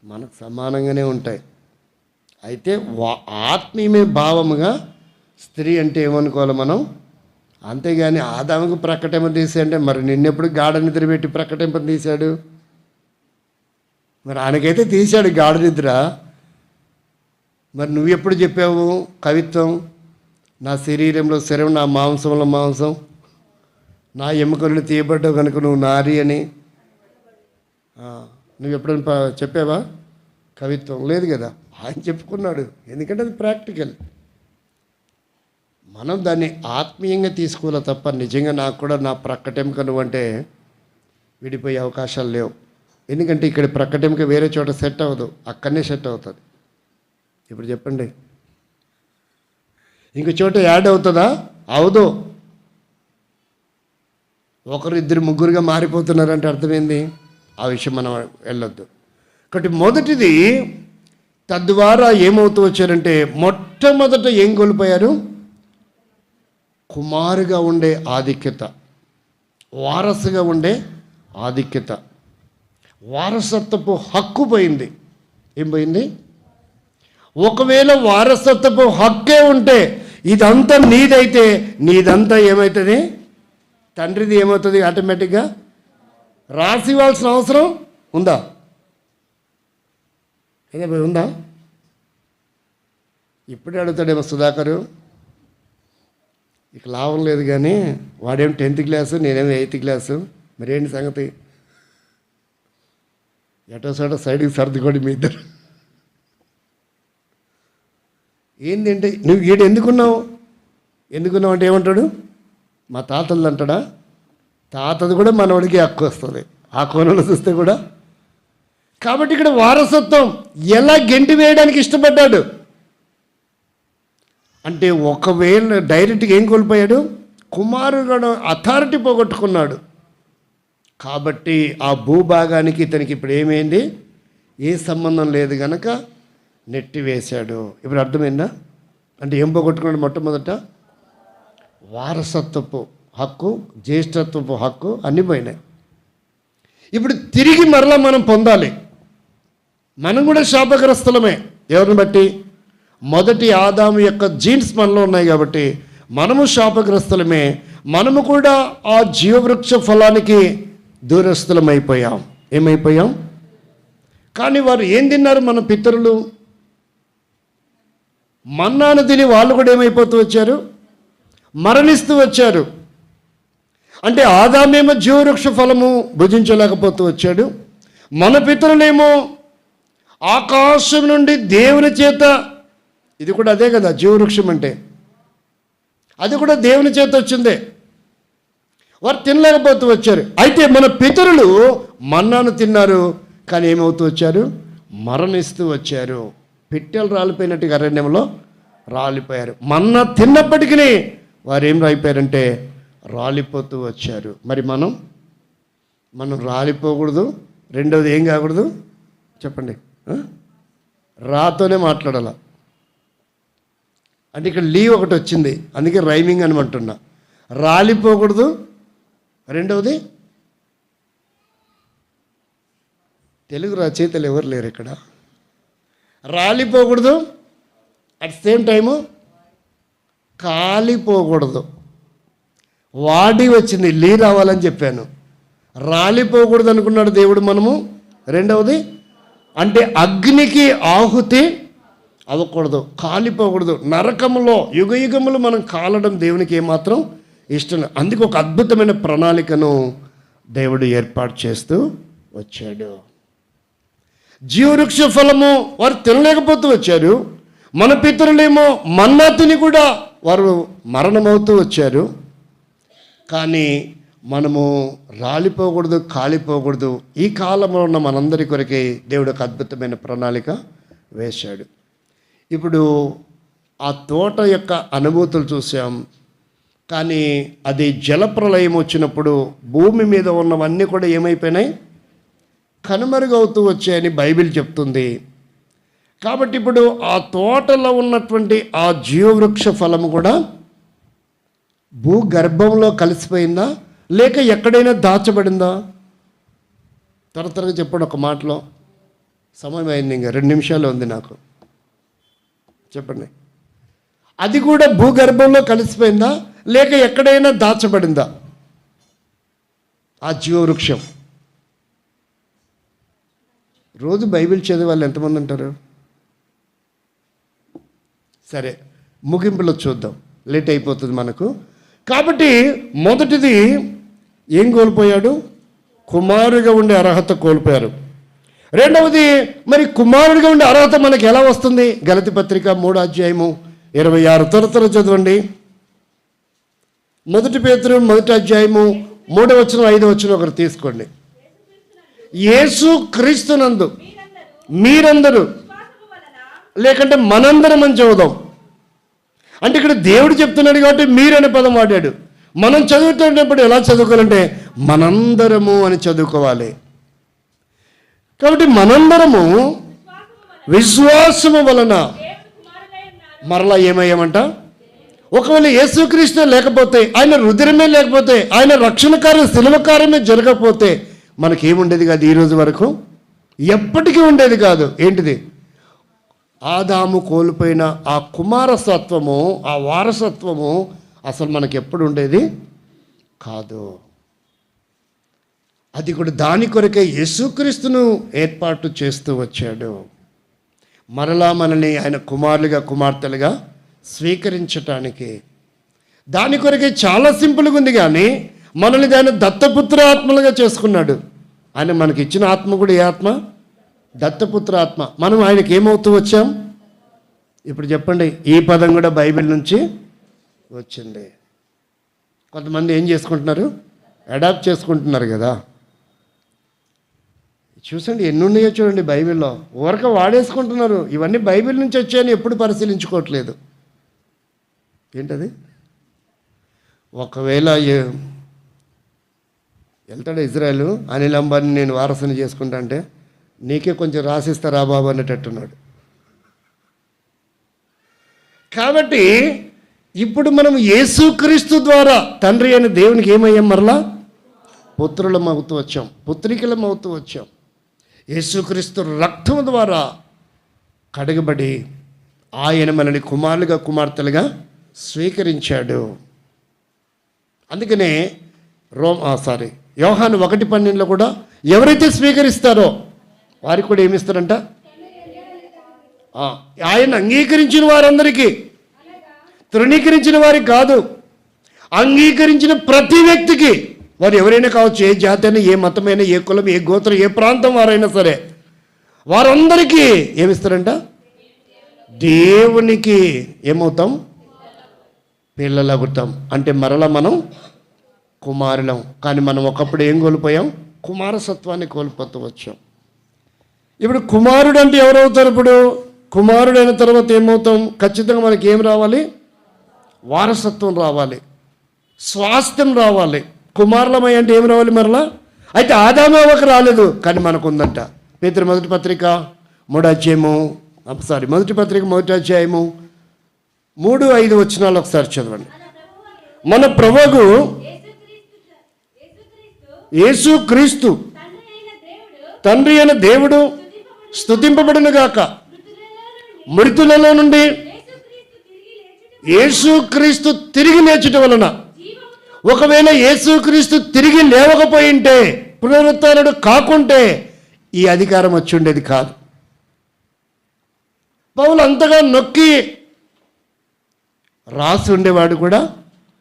మనకు సమానంగానే ఉంటాయి. అయితే ఆత్మీయమైన భావముగా స్త్రీ అంటే ఏమనుకోవాలి మనం? అంతేగాని ఆదాముకు ప్రక్కటెంప తీసాడంటే మరి నిన్నెప్పుడు గాఢ నిద్ర పెట్టి ప్రక్కటెంప తీశాడు? మరి ఆయనకైతే తీశాడు గాఢ నిద్ర. మరి నువ్వు ఎప్పుడు చెప్పావు కవిత్వం? నా శరీరంలో శరీరం, నా మాంసంలో మాంసం, నా ఎముకలను తీయబడ్డావు కనుక నువ్వు నారి అని నువ్వు ఎప్పుడైనా చెప్పావా? కవిత్వం లేదు కదా. ఆయన చెప్పుకున్నాడు, ఎందుకంటే అది ప్రాక్టికల్. మనం దాన్ని ఆత్మీయంగా తీసుకోవాలి తప్ప నిజంగా నాకు కూడా నా ప్రక్కటెంక నువ్వంటే విడిపోయే అవకాశాలు లేవు. ఎందుకంటే ఇక్కడ ప్రక్కటెంక వేరే చోట సెట్ అవ్వదు, అక్కడనే సెట్ అవుతుంది. ఇప్పుడు చెప్పండి, ఇంకో చోట యాడ్ అవుతుందా? అవదు. ఒకరు, ఇద్దరు, ముగ్గురుగా మారిపోతున్నారంటే అర్థమైంది. ఆ విషయం మనం వెళ్ళొద్దు. కాబట్టి మొదటిది, తద్వారా ఏమవుతూ వచ్చారంటే మొట్టమొదట ఏం కోల్పోయారు? కుమారుగా ఉండే ఆధిక్యత, వారసుగా ఉండే ఆధిక్యత, వారసత్వపు హక్కు పోయింది. ఏం పోయింది? ఒకవేళ వారసత్వపు హక్కే ఉంటే ఇదంతా నీదైతే నీదంతా ఏమవుతుంది? తండ్రిది ఏమవుతుంది? ఆటోమేటిక్గా రాసి ఇవ్వాల్సిన అవసరం ఉందా? ఏదో ఉందా? ఇప్పుడే అడుగుతాడేమో సుధాకరు, ఇక లాభం లేదు కానీ వాడేమో 10th క్లాసు, నేనేమో 8th క్లాసు, మరేంటి సంగతి? ఎటో సైడ్కి సర్దుకోండి మీ ఇద్దరు. ఏంటంటే నువ్వు ఈడు ఎందుకున్నావు అంటే ఏమంటాడు? మా తాతలు అంటాడా? తాతది కూడా మనవాడికి హక్కు వస్తుంది. ఆ కోణంలో చూస్తే కూడా కాబట్టి ఇక్కడ వారసత్వం ఎలా గెంటి వేయడానికి ఇష్టపడ్డాడు అంటే, ఒకవేళ డైరెక్ట్గా ఏం కోల్పోయాడు? కుమారుడు అథారిటీ పోగొట్టుకున్నాడు. కాబట్టి ఆ భూభాగానికి ఇతనికి ఇప్పుడు ఏమైంది? ఏ సంబంధం లేదు కనుక నెట్టివేశాడు. ఇప్పుడు అర్థమైందా? అంటే ఏం పోగొట్టుకున్నాడు? మొట్టమొదట వారసత్వపు హక్కు, జ్యేష్ఠత్వపు హక్కు అన్నీ పోయినాయి. ఇప్పుడు తిరిగి మరలా మనం పొందాలి. మనం కూడా శాపగ్రస్తులమే. ఎవరిని బట్టి? మొదటి ఆదాము యొక్క జీన్స్ మనలో ఉన్నాయి కాబట్టి మనము శాపగ్రస్తులమే. మనము కూడా ఆ జీవవృక్ష ఫలానికి దూరస్థులమైపోయాం. ఏమైపోయాం? కానీ వారు ఏం తిన్నారు? మన పితరులు మన్నాను తిని వాళ్ళు కూడా ఏమైపోతూ వచ్చారు? మరణిస్తూ వచ్చారు. అంటే ఆదామేమో జీవవృక్ష ఫలము భుజించలేకపోతూ వచ్చాడు. మన పితరులేమో ఆకాశం నుండి దేవుని చేత, ఇది కూడా అదే కదా జీవవృక్షం అంటే, అది కూడా దేవుని చేత వచ్చిందే, వారు తినలేకపోతూ వచ్చారు. అయితే మన పితరులు మన్నాను తిన్నారు, కానీ ఏమవుతూ వచ్చారు? మరణిస్తూ వచ్చారు. పిట్టెలు రాలిపోయినట్టుగా అరణ్యంలో రాలిపోయారు. మన్నా తిన్నప్పటికీ వారు ఏం అయిపోయారంటే రాలిపోతూ వచ్చారు. మరి మనం రాలిపోకూడదు. రెండవది ఏం కాకూడదు చెప్పండి? రాతోనే మాట్లాడాల. అంటే ఇక్కడ లీవ్ ఒకటి వచ్చింది, అందుకే రైమింగ్ అని అంటున్నా. రాలిపోకూడదు. రెండవది, తెలుగు రచయితలు ఎవరు లేరు ఇక్కడ. రాలిపోకూడదు, అట్ సేమ్ టైము కాలిపోకూడదు. వాడి వచ్చింది, లీ రావాలని చెప్పాను. రాలిపోకూడదు అనుకున్నాడు దేవుడు మనము. రెండవది అంటే అగ్నికి ఆహుతి అవ్వకూడదు, కాలిపోకూడదు. నరకంలో యుగయుగములు మనం కాలడం దేవునికి ఏమాత్రం ఇష్టం. అందుకు ఒక అద్భుతమైన ప్రణాళికను దేవుడు ఏర్పాటు చేస్తూ వచ్చాడు. జీవవృక్ష ఫలము వారు తినలేకపోతూ వచ్చారు. మన పితరులేమో మన్నా తిని కూడా వారు మరణమవుతూ వచ్చారు. కానీ మనము రాలిపోకూడదు, కాలిపోకూడదు. ఈ కాలంలో ఉన్న మనందరి కొరకే దేవుడు ఒక అద్భుతమైన ప్రణాళిక వేశాడు. ఇప్పుడు ఆ తోట యొక్క అనుభూతులు చూసాం. కానీ అది జలప్రలయం వచ్చినప్పుడు భూమి మీద ఉన్నవన్నీ కూడా ఏమైపోయినాయి? కనుమరుగవుతూ వచ్చాయని బైబిల్ చెప్తుంది. కాబట్టి ఇప్పుడు ఆ తోటలో ఉన్నటువంటి ఆ జీవవృక్ష ఫలము కూడా భూగర్భంలో కలిసిపోయిందా, లేక ఎక్కడైనా దాచబడిందా? త్వరగా చెప్పండి ఒక మాటలో. సమయం అయింది, ఇంకా 2 నిమిషాలు ఉంది నాకు. చెప్పండి. అది కూడా భూగర్భంలో కలిసిపోయిందా, లేక ఎక్కడైనా దాచబడిందా ఆ జీవవృక్షం? రోజు బైబిల్ చదివే వాళ్ళు ఎంతమంది ఉంటారు? సరే, ముగింపులో చూద్దాం, లేట్ అయిపోతుంది మనకు. కాబట్టి మొదటిది ఏం కోల్పోయాడు? కుమారుడిగా ఉండే అర్హత కోల్పోయారు. రెండవది, మరి కుమారుడిగా ఉండే అర్హత మనకి ఎలా వస్తుంది? గలతీ పత్రిక 3:26 త్వర చదవండి. 1 పేతురు 1:3 ఒకరు తీసుకోండి. యేసు క్రీస్తునందు మీరందరూ, లేకంటే మనందరం అని చదువుదాం. అంటే ఇక్కడ దేవుడు చెప్తున్నాడు కాబట్టి మీరనే పదం వాడాడు. మనం చదువుతున్నప్పుడు ఎలా చదువుకోవాలంటే మనందరము అని చదువుకోవాలి. కాబట్టి మనందరము విశ్వాసము వలన మరలా ఏమయ్యామంట? ఒకవేళ యేసుక్రీస్తు లేకపోతే, ఆయన రుధిరమే లేకపోతే, ఆయన రక్షణ కార్యం శిలువ కార్యమే జరగకపోతే మనకేముండేది కాదు. ఈరోజు వరకు ఎప్పటికీ ఉండేది కాదు. ఏంటిది? ఆదాము కోల్పోయిన ఆ కుమారసత్వము, ఆ వారసత్వము అసలు మనకి ఎప్పుడు ఉండేది కాదు. అది కూడా దాని కొరకే యేసుక్రీస్తును ఏర్పాటు చేస్తూ వచ్చాడు. మరలా మనల్ని ఆయన కుమారులుగా కుమార్తెలుగా స్వీకరించటానికి. దాని కొరకే చాలా సింపుల్గా ఉంది. కానీ మనల్ని ఆయన దత్తపుత్ర ఆత్మలుగా చేసుకున్నాడు. ఆయన మనకి ఇచ్చిన ఆత్మ కూడా ఏ ఆత్మ? దత్తపుత్ర ఆత్మ. మనం ఆయనకి ఏమవుతూ వచ్చాం? ఇప్పుడు చెప్పండి. ఈ పదం కూడా బైబిల్ నుంచి వచ్చింది. కొంతమంది ఏం చేసుకుంటున్నారు? అడాప్ట్ చేసుకుంటున్నారు కదా. చూసండి ఎన్ని ఉన్నాయో చూడండి బైబిల్లో. ఊరక వాడేసుకుంటున్నారు. ఇవన్నీ బైబిల్ నుంచి వచ్చాయని ఎప్పుడు పరిశీలించుకోవట్లేదు. ఏంటది? ఒకవేళ వెళ్తాడు ఇజ్రాయెల్, అనిల్ అంబానీ నేను వారసుని చేసుకుంటా అంటే నీకే కొంచెం రాసిస్తారా బాబు అనేటట్టున్నాడు. కాబట్టి ఇప్పుడు మనం యేసుక్రీస్తు ద్వారా తండ్రి అయిన దేవునికి ఏమయ్యాం? మరలా పుత్రులం అవుతూ వచ్చాం, పుత్రికలం అవుతూ వచ్చాం. యేసుక్రీస్తు రక్తం ద్వారా కడగబడి ఆయన మనని కుమారులుగా కుమార్తెలుగా స్వీకరించాడు. అందుకనే యోహాను 1:12 కూడా ఎవరైతే స్వీకరిస్తారో వారికి కూడా ఏమిస్తారంట? ఆయన అంగీకరించిన వారందరికీ, తృణీకరించిన వారికి కాదు, అంగీకరించిన ప్రతి వ్యక్తికి, వారు ఎవరైనా కావచ్చు, ఏ జాతి అయినా, ఏ మతమైనా, ఏ కులం, ఏ గోత్రం, ఏ ప్రాంతం వారైనా సరే, వారందరికీ ఏమిస్తారంట? దేవునికి ఏమవుతాం? పిల్లలవుతాం. అంటే మరలా మనం కుమారులం. కానీ మనం ఒకప్పుడు ఏం కోల్పోయాం? కుమారసత్వాన్ని కోల్పోతూ వచ్చాం. ఇప్పుడు కుమారుడు అంటే ఎవరవుతారు? ఇప్పుడు కుమారుడైన తర్వాత ఏమవుతాం? ఖచ్చితంగా మనకి ఏం రావాలి? వారసత్వం రావాలి, స్వాస్థ్యం రావాలి. కుమారులమై అంటే ఏం రావాలి మరలా? అయితే ఆదాము అవ్వకు రాలేదు, కానీ మనకు ఉందంట. పేతురు మొదటి పత్రిక 3:5 వచనాలు ఒకసారి చదవండి. మన ప్రభువు యేసుక్రీస్తు తండ్రి అయిన దేవుడు స్తుతింపబడును గాక. మృతులలో నుండి యేసుక్రీస్తు తిరిగి లేచుట వలన, ఒకవేళ యేసుక్రీస్తు తిరిగి లేవకపోయింటే, పునరుత్థానుడు కాకుంటే ఈ అధికారం వచ్చి ఉండేది కాదు. పౌలు అంతగా నొక్కి రాసి ఉండేవాడు కూడా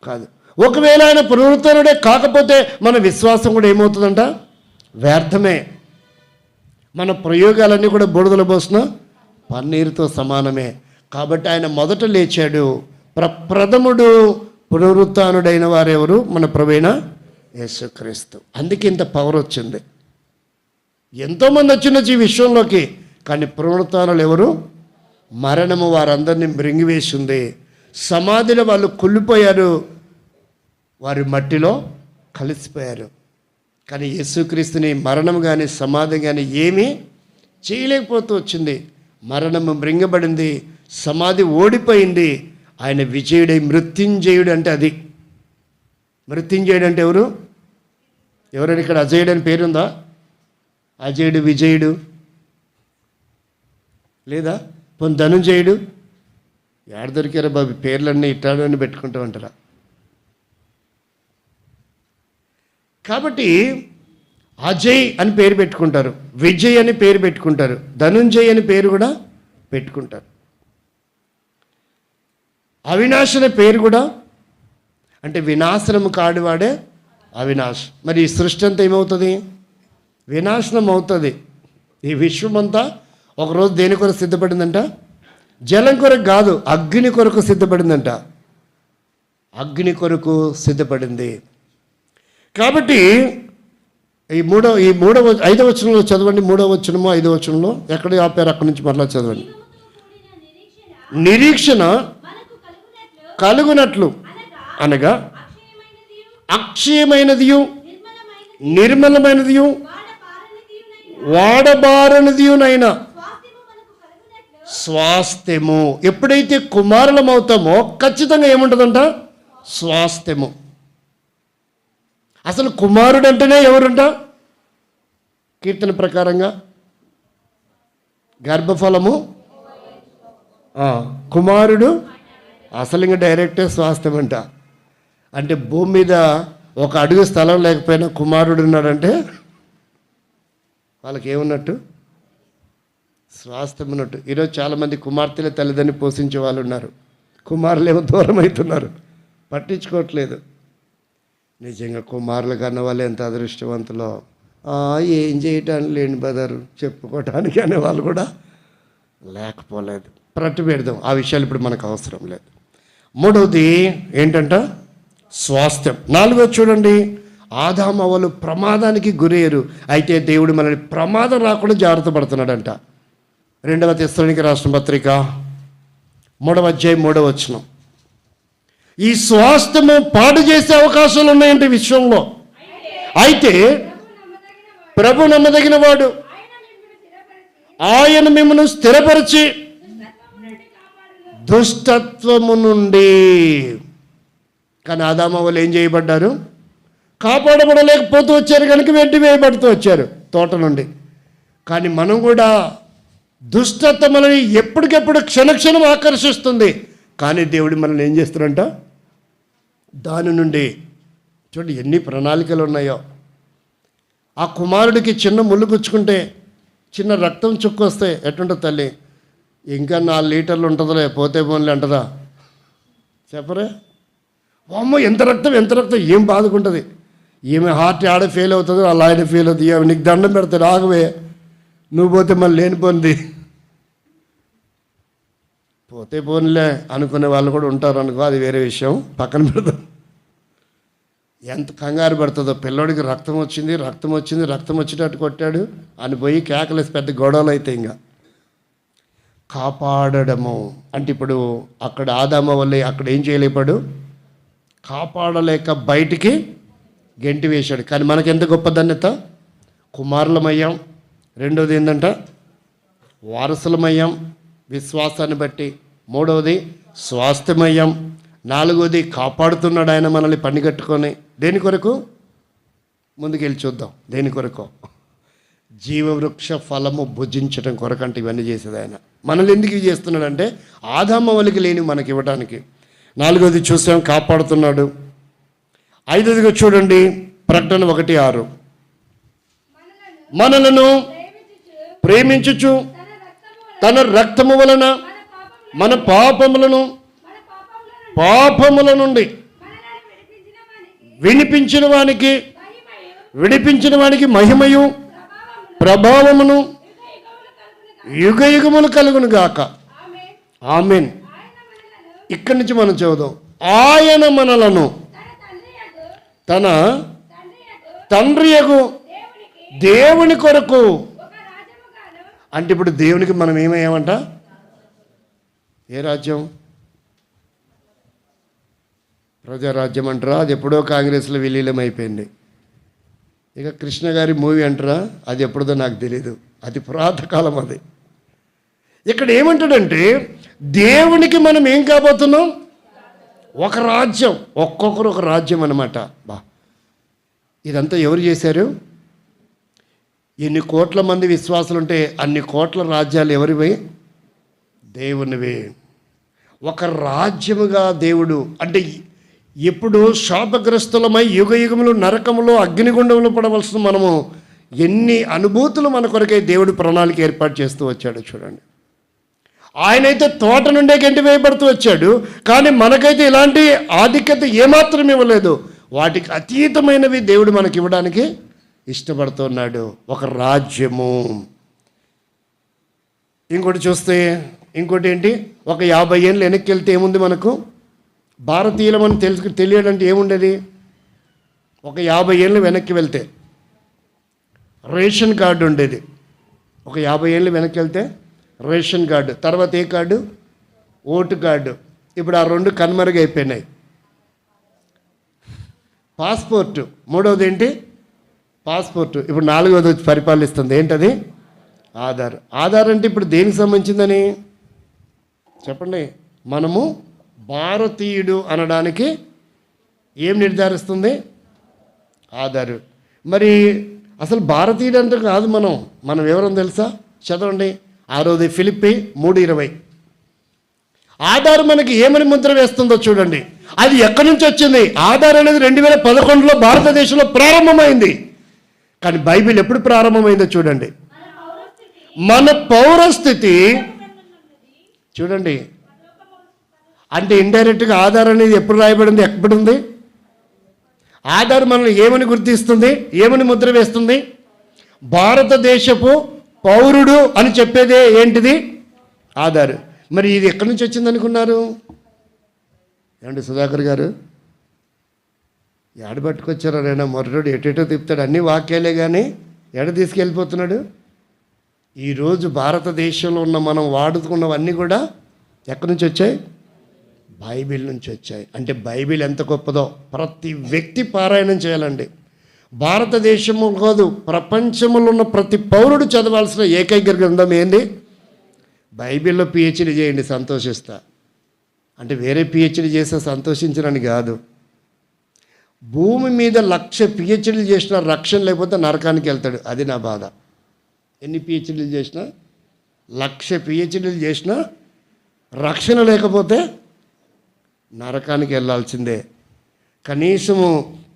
కాదు. ఒకవేళ ఆయన పునరుత్థానుడే కాకపోతే మన విశ్వాసం కూడా ఏమవుతుందంట? వ్యర్థమే. మన ప్రయోగాలన్నీ కూడా బూడిదలో పోసిన పన్నీరుతో సమానమే. కాబట్టి ఆయన మొదట లేచాడు. ప్రథముడు పునరుత్థానుడైన వారెవరు? మన ప్రభువైన యేసుక్రీస్తు. అందుకే ఇంత పవర్ వచ్చింది. ఎంతోమంది వచ్చిండొచ్చు ఈ విశ్వంలోకి, కానీ పునరుత్థానులు ఎవరు? మరణము వారందరినీ మృంగివేసింది. సమాధిలో వాళ్ళు కుళ్ళిపోయారు, వారి మట్టిలో కలిసిపోయారు. కానీ యేసుక్రీస్తుని మరణం కానీ సమాధి కానీ ఏమీ చేయలేకపోతూ వచ్చింది. మరణము మృంగబడింది, సమాధి ఓడిపోయింది. ఆయన విజయుడై మృత్యుంజయుడు అంటే అది. మృత్యుంజయుడు అంటే ఎవరు? ఎవరైనా ఇక్కడ అజయుడు అని పేరుందా? అజయుడు, విజయుడు లేదా? పోనీ ధనుంజయుడు? ఏడ దొరికారా బాబు? పేర్లన్నీ ఇట్టాడు అని పెట్టుకుంటూ ఉంటారా? కాబట్టి అజయ్ అని పేరు పెట్టుకుంటారు, విజయ్ అని పేరు పెట్టుకుంటారు, ధనుంజయ్ అని పేరు కూడా పెట్టుకుంటారు. అవినాష్ అనే పేరు కూడా, అంటే వినాశనము కాడివాడే అవినాష్. మరి ఈ సృష్టి అంతా ఏమవుతుంది? వినాశనం అవుతుంది. ఈ విశ్వమంతా ఒకరోజు దేని కొరకు సిద్ధపడిందంట? జలం కొరకు కాదు, అగ్ని కొరకు సిద్ధపడిందంట. అగ్ని కొరకు సిద్ధపడింది. కాబట్టి ఈ 5వ వచనంలో చదవండి. 3వ వచనము 5వ వచనంలో ఎక్కడ ఆపారు అక్కడి నుంచి మరలా చదవండి. నిరీక్షణ కలుగునట్లు అనగా అక్షయమైనదియు నిర్మలమైనదియు వాడబారనిదియునైనా స్వాస్థ్యము. ఎప్పుడైతే కుమారులం అవుతామో ఖచ్చితంగా ఏముంటుందంట? స్వాస్థ్యము. అసలు కుమారుడు అంటేనే ఎవరుంట? కీర్తన ప్రకారంగా గర్భఫలము కుమారుడు, అసలు ఇంకా డైరెక్టే స్వాస్థ్యం అంట. అంటే భూమి మీద ఒక అడుగు స్థలం లేకపోయినా కుమారుడు ఉన్నాడంటే వాళ్ళకి ఏమున్నట్టు? స్వాస్థ్యం ఉన్నట్టు. ఈరోజు చాలామంది కుమార్తెల తల్లిదండ్రులు పోషించే వాళ్ళు ఉన్నారు, కుమారులు ఏమో దూరం అవుతున్నారు, పట్టించుకోవట్లేదు. నిజంగా కుమారులు కన్న వాళ్ళు ఎంత అదృష్టవంతులో. ఏం చేయటానికి లేని బదరు చెప్పుకోవటానికి అనేవాళ్ళు కూడా లేకపోలేదు. ప్రట్టు పెడదాం, ఆ విషయాలు ఇప్పుడు మనకు అవసరం లేదు. 3వది ఏంటంట? స్వాస్థ్యం. 4వది చూడండి, ఆదామవ్వలు ప్రమాదానికి గురయ్యారు. అయితే దేవుడు మనల్ని ప్రమాదం రాకుండా జాగ్రత్త పడుతున్నాడంట. 2వ తెస్సలోనికీ రాసిన పత్రిక 3వ అధ్యాయం 3వ వచనం. ఈ స్వాస్థ్యము పాడు చేసే అవకాశాలు ఉన్నాయంటే విశ్వంలో. అయితే ప్రభు నమ్మదగిన వాడు, ఆయన మిమ్మల్ని స్థిరపరిచి దుష్టత్వము నుండి. కానీ ఆదామవ్వలు ఏం చేయబడ్డారు? కాపాడబడలేకపోతూ వచ్చారు కనుక వెంటి వేయబడుతూ వచ్చారు తోట నుండి. కానీ మనం కూడా దుష్టత్వం మనల్ని ఎప్పటికెప్పుడు క్షణక్షణం ఆకర్షిస్తుంది. కానీ దేవుడు మనల్ని ఏం చేస్తారంట? దాని నుండి చూడండి ఎన్ని ప్రణాళికలు ఉన్నాయో. ఆ కుమారుడికి చిన్న ముళ్ళు గుచ్చుకుంటే చిన్న రక్తం చుక్కు వస్తే ఎటుంటుంది తల్లి? ఇంకా 4 లీటర్లు ఉంటుందిలే, పోతే పోన్లే అంటదా? చెప్పరే? అమ్మో ఎంత రక్తం ఏం బాధకుంటుంది. ఈమె హార్ట్ ఆడ ఫెయిల్ అవుతుంది, వాళ్ళ ఆయన ఫెయిల్ అవుతుంది. నీకు దండం పెడతాడు, ఆగవే నువ్వు పోతే మళ్ళీ లేనిపోయింది. పోతే పోన్లే అనుకునే వాళ్ళు కూడా ఉంటారు అనుకో, అది వేరే విషయం, పక్కన పెడతాం. ఎంత కంగారు పడుతుందో. పిల్లోడికి రక్తం వచ్చేటట్టు కొట్టాడు అని పోయి కేకలేసి పెద్ద గొడవలు అయితే ఇంకా కాపాడడము అంటే ఇప్పుడు అక్కడ ఆదామవ్వలు అక్కడ ఏం చేయలేపాడు? కాపాడలేక బయటికి గెంటి వేశాడు. కానీ మనకెంత గొప్ప ధన్యత! కుమారులమయ్యాం. రెండవది ఏంటంట? వారసులమయ్యాం విశ్వాసాన్ని బట్టి. మూడవది స్వాస్థ్యమయ్యాం. నాలుగవది కాపాడుతున్నాడు ఆయన మనల్ని పనిగట్టుకొని. దేని కొరకు? ముందుకెళ్ళి చూద్దాం. దేని కొరకు? జీవవృక్ష ఫలము భుజించడం కొరకంటే ఇవన్నీ చేసేది ఆయన. మనల్ని ఎందుకు ఇవి చేస్తున్నాడంటే ఆదామవ్వలకి లేని మనకి ఇవ్వడానికి. నాలుగవది చూసాం, కాపాడుతున్నాడు. ఐదవదిగా చూడండి, ప్రకటన 1:6 మనలను ప్రేమించుచు తన రక్తము వలన మన పాపముల నుండి విడిపించిన వానికి మహిమయు ప్రభావమును యుగయుగములు కలుగును గాక. ఆమేన్. ఇక్కడి నుంచి మనం చదువుదాం. ఆయన మనలను తన తండ్రియగు దేవుని కొరకు అంటే ఇప్పుడు దేవునికి మనం ఏమయ్యామంట? ఏ రాజ్యం? ప్రజారాజ్యం అంటారా? అది ఎప్పుడో కాంగ్రెస్లో విలీనం అయిపోయింది. ఇక కృష్ణ గారి మూవీ అంటారా? అది ఎప్పుడుదో నాకు తెలీదు, అది పురాతకాలం. అది ఇక్కడ ఏమంటాడంటే దేవునికి మనం ఏం కాబోతున్నాం? ఒక రాజ్యం, ఒక్కొక్కరు ఒక రాజ్యం అన్నమాట. ఇదంతా ఎవరు చేశారు? ఎన్ని కోట్ల మంది విశ్వాసులు ఉంటే అన్ని కోట్ల రాజ్యాలు ఎవరివి? దేవునివి. ఒక రాజ్యముగా దేవుడు అంటే ఇప్పుడు శాపగ్రస్తులమై యుగయుగములు నరకములో అగ్నిగుండంలో పడవలసిన మనము ఎన్ని అనుభూతులు మన కొరకై దేవుడు ప్రణాళిక ఏర్పాటు చేస్తూ వచ్చాడు చూడండి. ఆయనైతే తోట నుండే గంటి వేయబడుతూ వచ్చాడు, కానీ మనకైతే ఇలాంటి ఆధిక్యత ఏమాత్రం ఇవ్వలేదు. వాటికి అతీతమైనవి దేవుడు మనకి ఇవ్వడానికి ఇష్టపడుతున్నాడు. ఒక రాజ్యము. ఇంకోటి చూస్తే ఇంకోటి ఏంటి? ఒక 50 ఏళ్ళు వెనక్కి వెళ్తే ఏముంది మనకు? భారతీయులమని తెలియడంటే ఏముండేది? ఒక 50 ఏళ్ళు వెనక్కి వెళ్తే రేషన్ కార్డు ఉండేది. ఒక 50 ఏళ్ళు వెనక్కి వెళ్తే రేషన్ కార్డు, తర్వాత ఏ కార్డు? Vote card. ఇప్పుడు ఆ 2 కనుమరుగైపోయినాయి. పాస్పోర్టు, మూడవది ఏంటి? పాస్పోర్టు. ఇప్పుడు 4వది వచ్చి పరిపాలిస్తుంది. ఏంటది? ఆధార్. ఆధార్ అంటే ఇప్పుడు దేనికి సంబంధించిందని చెప్పండి. మనము భారతీయుడు అనడానికి ఏం నిర్ధారిస్తుంది? ఆధారు. మరి అసలు భారతీయుడు అంటే కాదు మనం ఎవరని తెలుసా? చదవండి. 6వది ఫిలిప్పీ 3:20. ఆధార్ మనకి ఏమని ముద్ర వేస్తుందో చూడండి. అది ఎక్కడి నుంచి వచ్చింది? ఆధార్ అనేది 2011లో భారతదేశంలో ప్రారంభమైంది. కానీ బైబిల్ ఎప్పుడు ప్రారంభమైందో చూడండి. మన పౌరస్థితి చూడండి. అంటే ఇండైరెక్ట్గా ఆధార్ అనేది ఎప్పుడు రాయబడింది? ఎక్కడుంది? ఆధార్ మనల్ని ఏమని గుర్తిస్తుంది? ఏమని ముద్ర వేస్తుంది? భారతదేశపు పౌరుడు అని చెప్పేదే ఏంటిది? ఆధార్. మరి ఇది ఎక్కడి నుంచి వచ్చింది అనుకున్నారు? ఏమండి సుధాకర్ గారు? ఎడ పట్టుకొచ్చారో రేనా మొరటోడు ఎటేటో తిప్పుతాడు, అన్ని వాక్యాలే కానీ ఎడ తీసుకెళ్ళిపోతున్నాడు. ఈరోజు భారతదేశంలో ఉన్న మనం వాడుకున్నవన్నీ కూడా ఎక్కడి నుంచి వచ్చాయి? బైబిల్ నుంచి వచ్చాయి. అంటే బైబిల్ ఎంత గొప్పదో ప్రతి వ్యక్తి పారాయణం చేయాలండి. భారతదేశము కాదు, ప్రపంచంలో ఉన్న ప్రతి పౌరుడు చదవాల్సిన ఏకైక గ్రంథం ఏంది? బైబిల్లో పిహెచ్డీ చేయండి, సంతోషిస్తా. అంటే వేరే పిహెచ్డీ చేస్తే సంతోషించరని కాదు. భూమి మీద 1,00,000 పిహెచ్డీలు చేసినా రక్షణ లేకపోతే నరకానికి వెళ్తాడు. అది నా బాధ. ఎన్ని పిహెచ్డీలు చేసినా, 1,00,000 పిహెచ్డీలు చేసినా రక్షణ లేకపోతే నరకానికి వెళ్ళాల్సిందే. కనీసము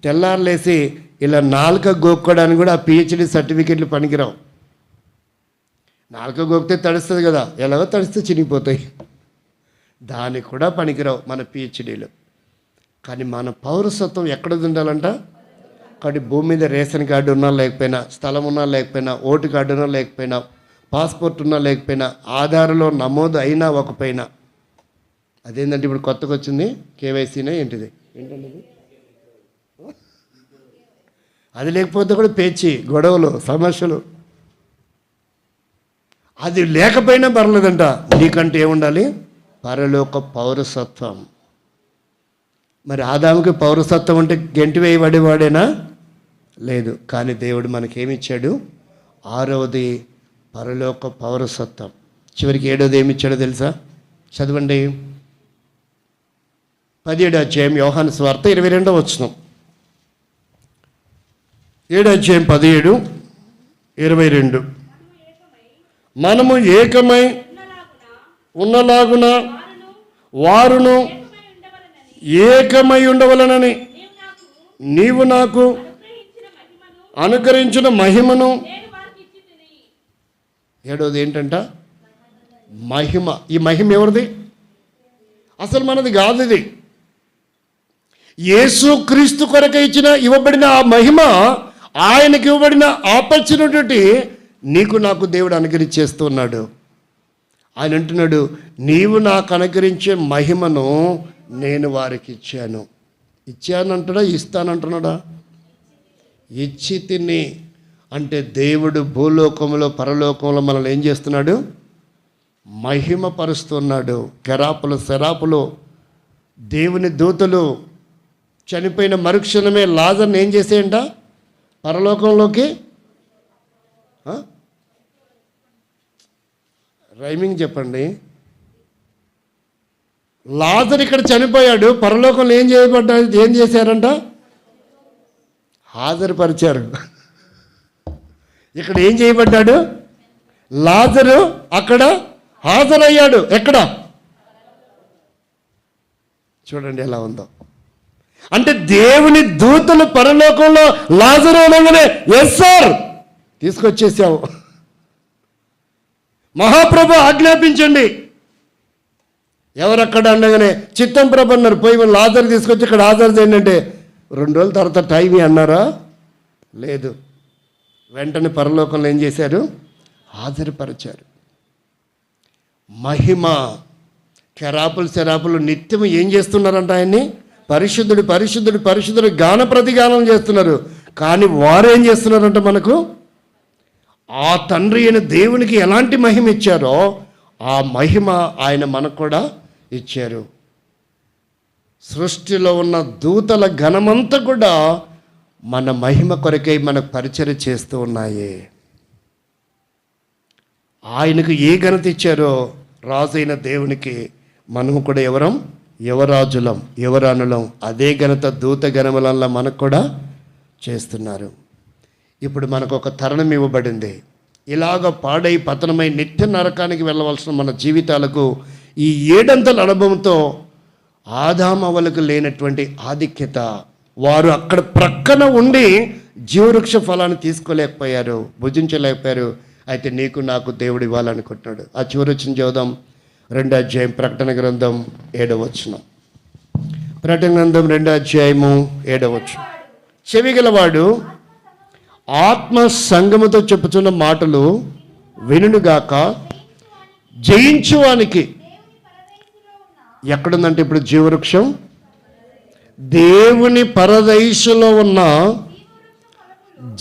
తెల్లారులేసి ఇలా నాలుక గోక్కోవడానికి కూడా ఆ పిహెచ్డీ సర్టిఫికెట్లు పనికిరావు. నాలుక గోకితే తడుస్తుంది కదా, ఎలాగో తడిస్తే చినిగిపోతాయి, దానికి కూడా పనికిరావు మన పిహెచ్డీలు. కానీ మన పౌరసత్వం ఎక్కడది ఉండాలంట? కాబట్టి భూమి మీద రేషన్ కార్డు ఉన్నా లేకపోయినా, స్థలం ఉన్నా లేకపోయినా, ఓటు కార్డు ఉన్నా లేకపోయినా, పాస్పోర్ట్ ఉన్నా లేకపోయినా, ఆధార్లో నమోదు అయినా ఒకపైన, అదేంటంటే ఇప్పుడు కొత్తగా వచ్చింది కేవైసీనే ఏంటిది, ఏంటంటే అది లేకపోతే కూడా పేచి గొడవలు సమస్యలు. అది లేకపోయినా పర్లేదంట. నీకంటే ఏముండాలి? పరలోక పౌరసత్వం. మరి ఆదాముకి పౌరసత్వం అంటే గెంటి వేయబడేవాడేనా? లేదు. కానీ దేవుడు మనకేమిచ్చాడు? 6వది పరలోక పౌరసత్వం. చివరికి 7వది ఏమిచ్చాడో తెలుసా? చదవండి. 17వ అధ్యాయం యోహాను సువార్త 22వ వచనం. 7వ అధ్యాయం 17, 22. మనము ఏకమై ఉన్నలాగున వారును ఏకమై ఉండవలనని నీవు నాకు అనుగ్రహించిన మహిమను. 7వది ఏంటంట? మహిమ. ఈ మహిమ ఎవరిది? అసలు మనది కాదు. ఇది యేసు క్రీస్తు కొరకు ఇవ్వబడిన ఆ మహిమ, ఆయనకి ఇవ్వబడిన ఆపర్చునిటీ నీకు నాకు దేవుడు అనుగ్రహించేస్తున్నాడు. ఆయన అంటున్నాడు, నీవు నాకు అనుగ్రహించే మహిమను నేను వారికి ఇచ్చాను. ఇచ్చానంటాడా? ఇస్తానంటున్నాడా? ఇచ్చి తిని అంటే దేవుడు భూలోకంలో పరలోకంలో మనల్ని ఏం చేస్తున్నాడు? మహిమపరుస్తున్నాడు. కెరాపులు శరాపులు దేవుని దూతలు చనిపోయిన మరుక్షణమే లాజర్ని ఏం చేసేయంట? పరలోకంలోకి. రైమింగ్ చెప్పండి. లాజర్ ఇక్కడ చనిపోయాడు, పరలోకంలో ఏం చేశారంట? హాజరుపరిచారు. ఇక్కడ ఏం చేయబడ్డాడు? లాజరు అక్కడ హాజరయ్యాడు. ఎక్కడ? చూడండి ఎలా ఉందో. అంటే దేవుని దూతలు పరలోకంలో లాజరు అనగానే ఎస్ సార్ తీసుకొచ్చేసావు, మహాప్రభు ఆజ్ఞాపించండి. ఎవరక్కడ అనగానే చిత్తం ప్రభు అన్నారు. పోయి లాజరు తీసుకొచ్చి ఇక్కడ హాజరు ఏంటంటే 2 రోజుల తర్వాత టైం అన్నారా? లేదు. వెంటనే పరలోకంలో ఏం చేశారు? హాజరుపరిచారు. మహిమ. కెరాపులు శరాపులు నిత్యం ఏం చేస్తున్నారంట? ఆయన్ని పరిశుద్ధుడు పరిశుద్ధుడు పరిశుద్ధుడు గాన ప్రతిగానం చేస్తున్నారు. కానీ వారు ఏం చేస్తున్నారంట? మనకు ఆ తండ్రి అయిన దేవునికి ఎలాంటి మహిమ ఇచ్చారో ఆ మహిమ ఆయన మనకు కూడా ఇచ్చారు. సృష్టిలో ఉన్న దూతల ఘనమంతా కూడా మన మహిమ కొరకై మనకు పరిచర్య చేస్తూ ఉన్నాయి. ఆయనకు ఏ ఘనత ఇచ్చారో రాజైన దేవునికి మనము కూడా ఎవరం? యువరాజులం, యువరాణులం. అదే ఘనత దూత గణములలో మనకు కూడా చేస్తున్నారు. ఇప్పుడు మనకు ఒక తరుణం ఇవ్వబడింది. ఇలాగ పాడై పతనమై నిత్య నరకానికి వెళ్ళవలసిన మన జీవితాలకు ఈ 7 అంతల అనుభవంతో ఆదామవలకు లేనటువంటి ఆధిక్యత. వారు అక్కడ ప్రక్కన ఉండి జీవవృక్ష ఫలాన్ని తీసుకోలేకపోయారు, భుజించలేకపోయారు. అయితే నీకు నాకు దేవుడు ఇవ్వాలనుకుంటున్నాడు. ఆ చివరి వచ్చిన చదువుదాం. 2వ అధ్యాయం ప్రకటన గ్రంథం 7వ వచనం. ప్రకటన గ్రంథం 2వ అధ్యాయము 7వ వచనం. చెవిగలవాడు ఆత్మ సంగముతో చెప్పుచున్న మాటలు వినుగాక. జయించువానికి ఎక్కడుందంటే ఇప్పుడు జీవవృక్షం దేవుని పరదైసులో ఉన్న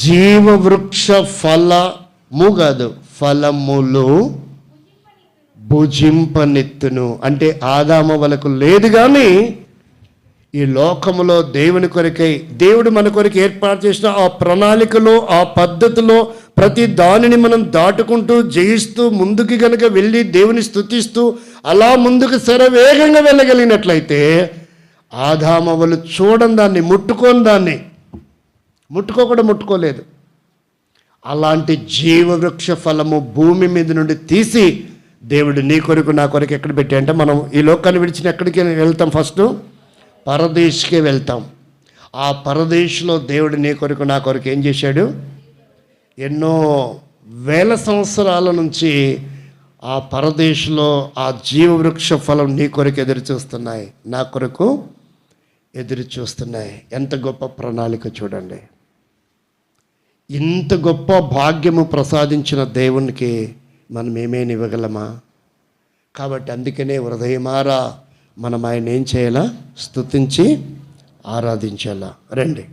జీవవృక్ష ఫలము కాదు, ఫలములు భుజింపనెత్తును. అంటే ఆదాము వలకు లేదు, కానీ ఈ లోకములో దేవుని కొరకై దేవుడు మన కొరకు ఏర్పాటు చేసిన ఆ ప్రణాళికలో, ఆ పద్ధతిలో ప్రతి దానిని మనం దాటుకుంటూ జయిస్తూ ముందుకు కనుక వెళ్ళి దేవుని స్తుతిస్తూ అలా ముందుకు శరవేగంగా వెళ్ళగలిగినట్లయితే ఆదామవలు చూడని దాన్ని, ముట్టుకోని దాన్ని, ముట్టుకోలేదు, అలాంటి జీవవృక్ష ఫలము భూమి మీద నుండి తీసి దేవుడు నీ కొరకు నా కొరకు ఎక్కడ పెట్టి, అంటే మనం ఈ లోకాన్ని విడిచిన ఎక్కడికి వెళ్తాం? ఫస్ట్ పరదేశ్కే వెళ్తాం. ఆ పరదేశ్లో దేవుడు నీ కొరకు నా కొరకు ఏం చేశాడు? ఎన్నో వేల సంవత్సరాల నుంచి ఆ పరదేశ్లో ఆ జీవవృక్ష ఫలం నీ కొరకు ఎదురు చూస్తున్నాయి, నా కొరకు ఎదురు చూస్తున్నాయి. ఎంత గొప్ప ప్రణాళిక చూడండి. ఇంత గొప్ప భాగ్యము ప్రసాదించిన దేవునికి మనం ఏమేమి ఇవ్వగలమా? కాబట్టి అందుకనే హృదయమారా మనం ఆయన ఏం చేయాలా? స్తుతించి ఆరాధించాలా. రండి.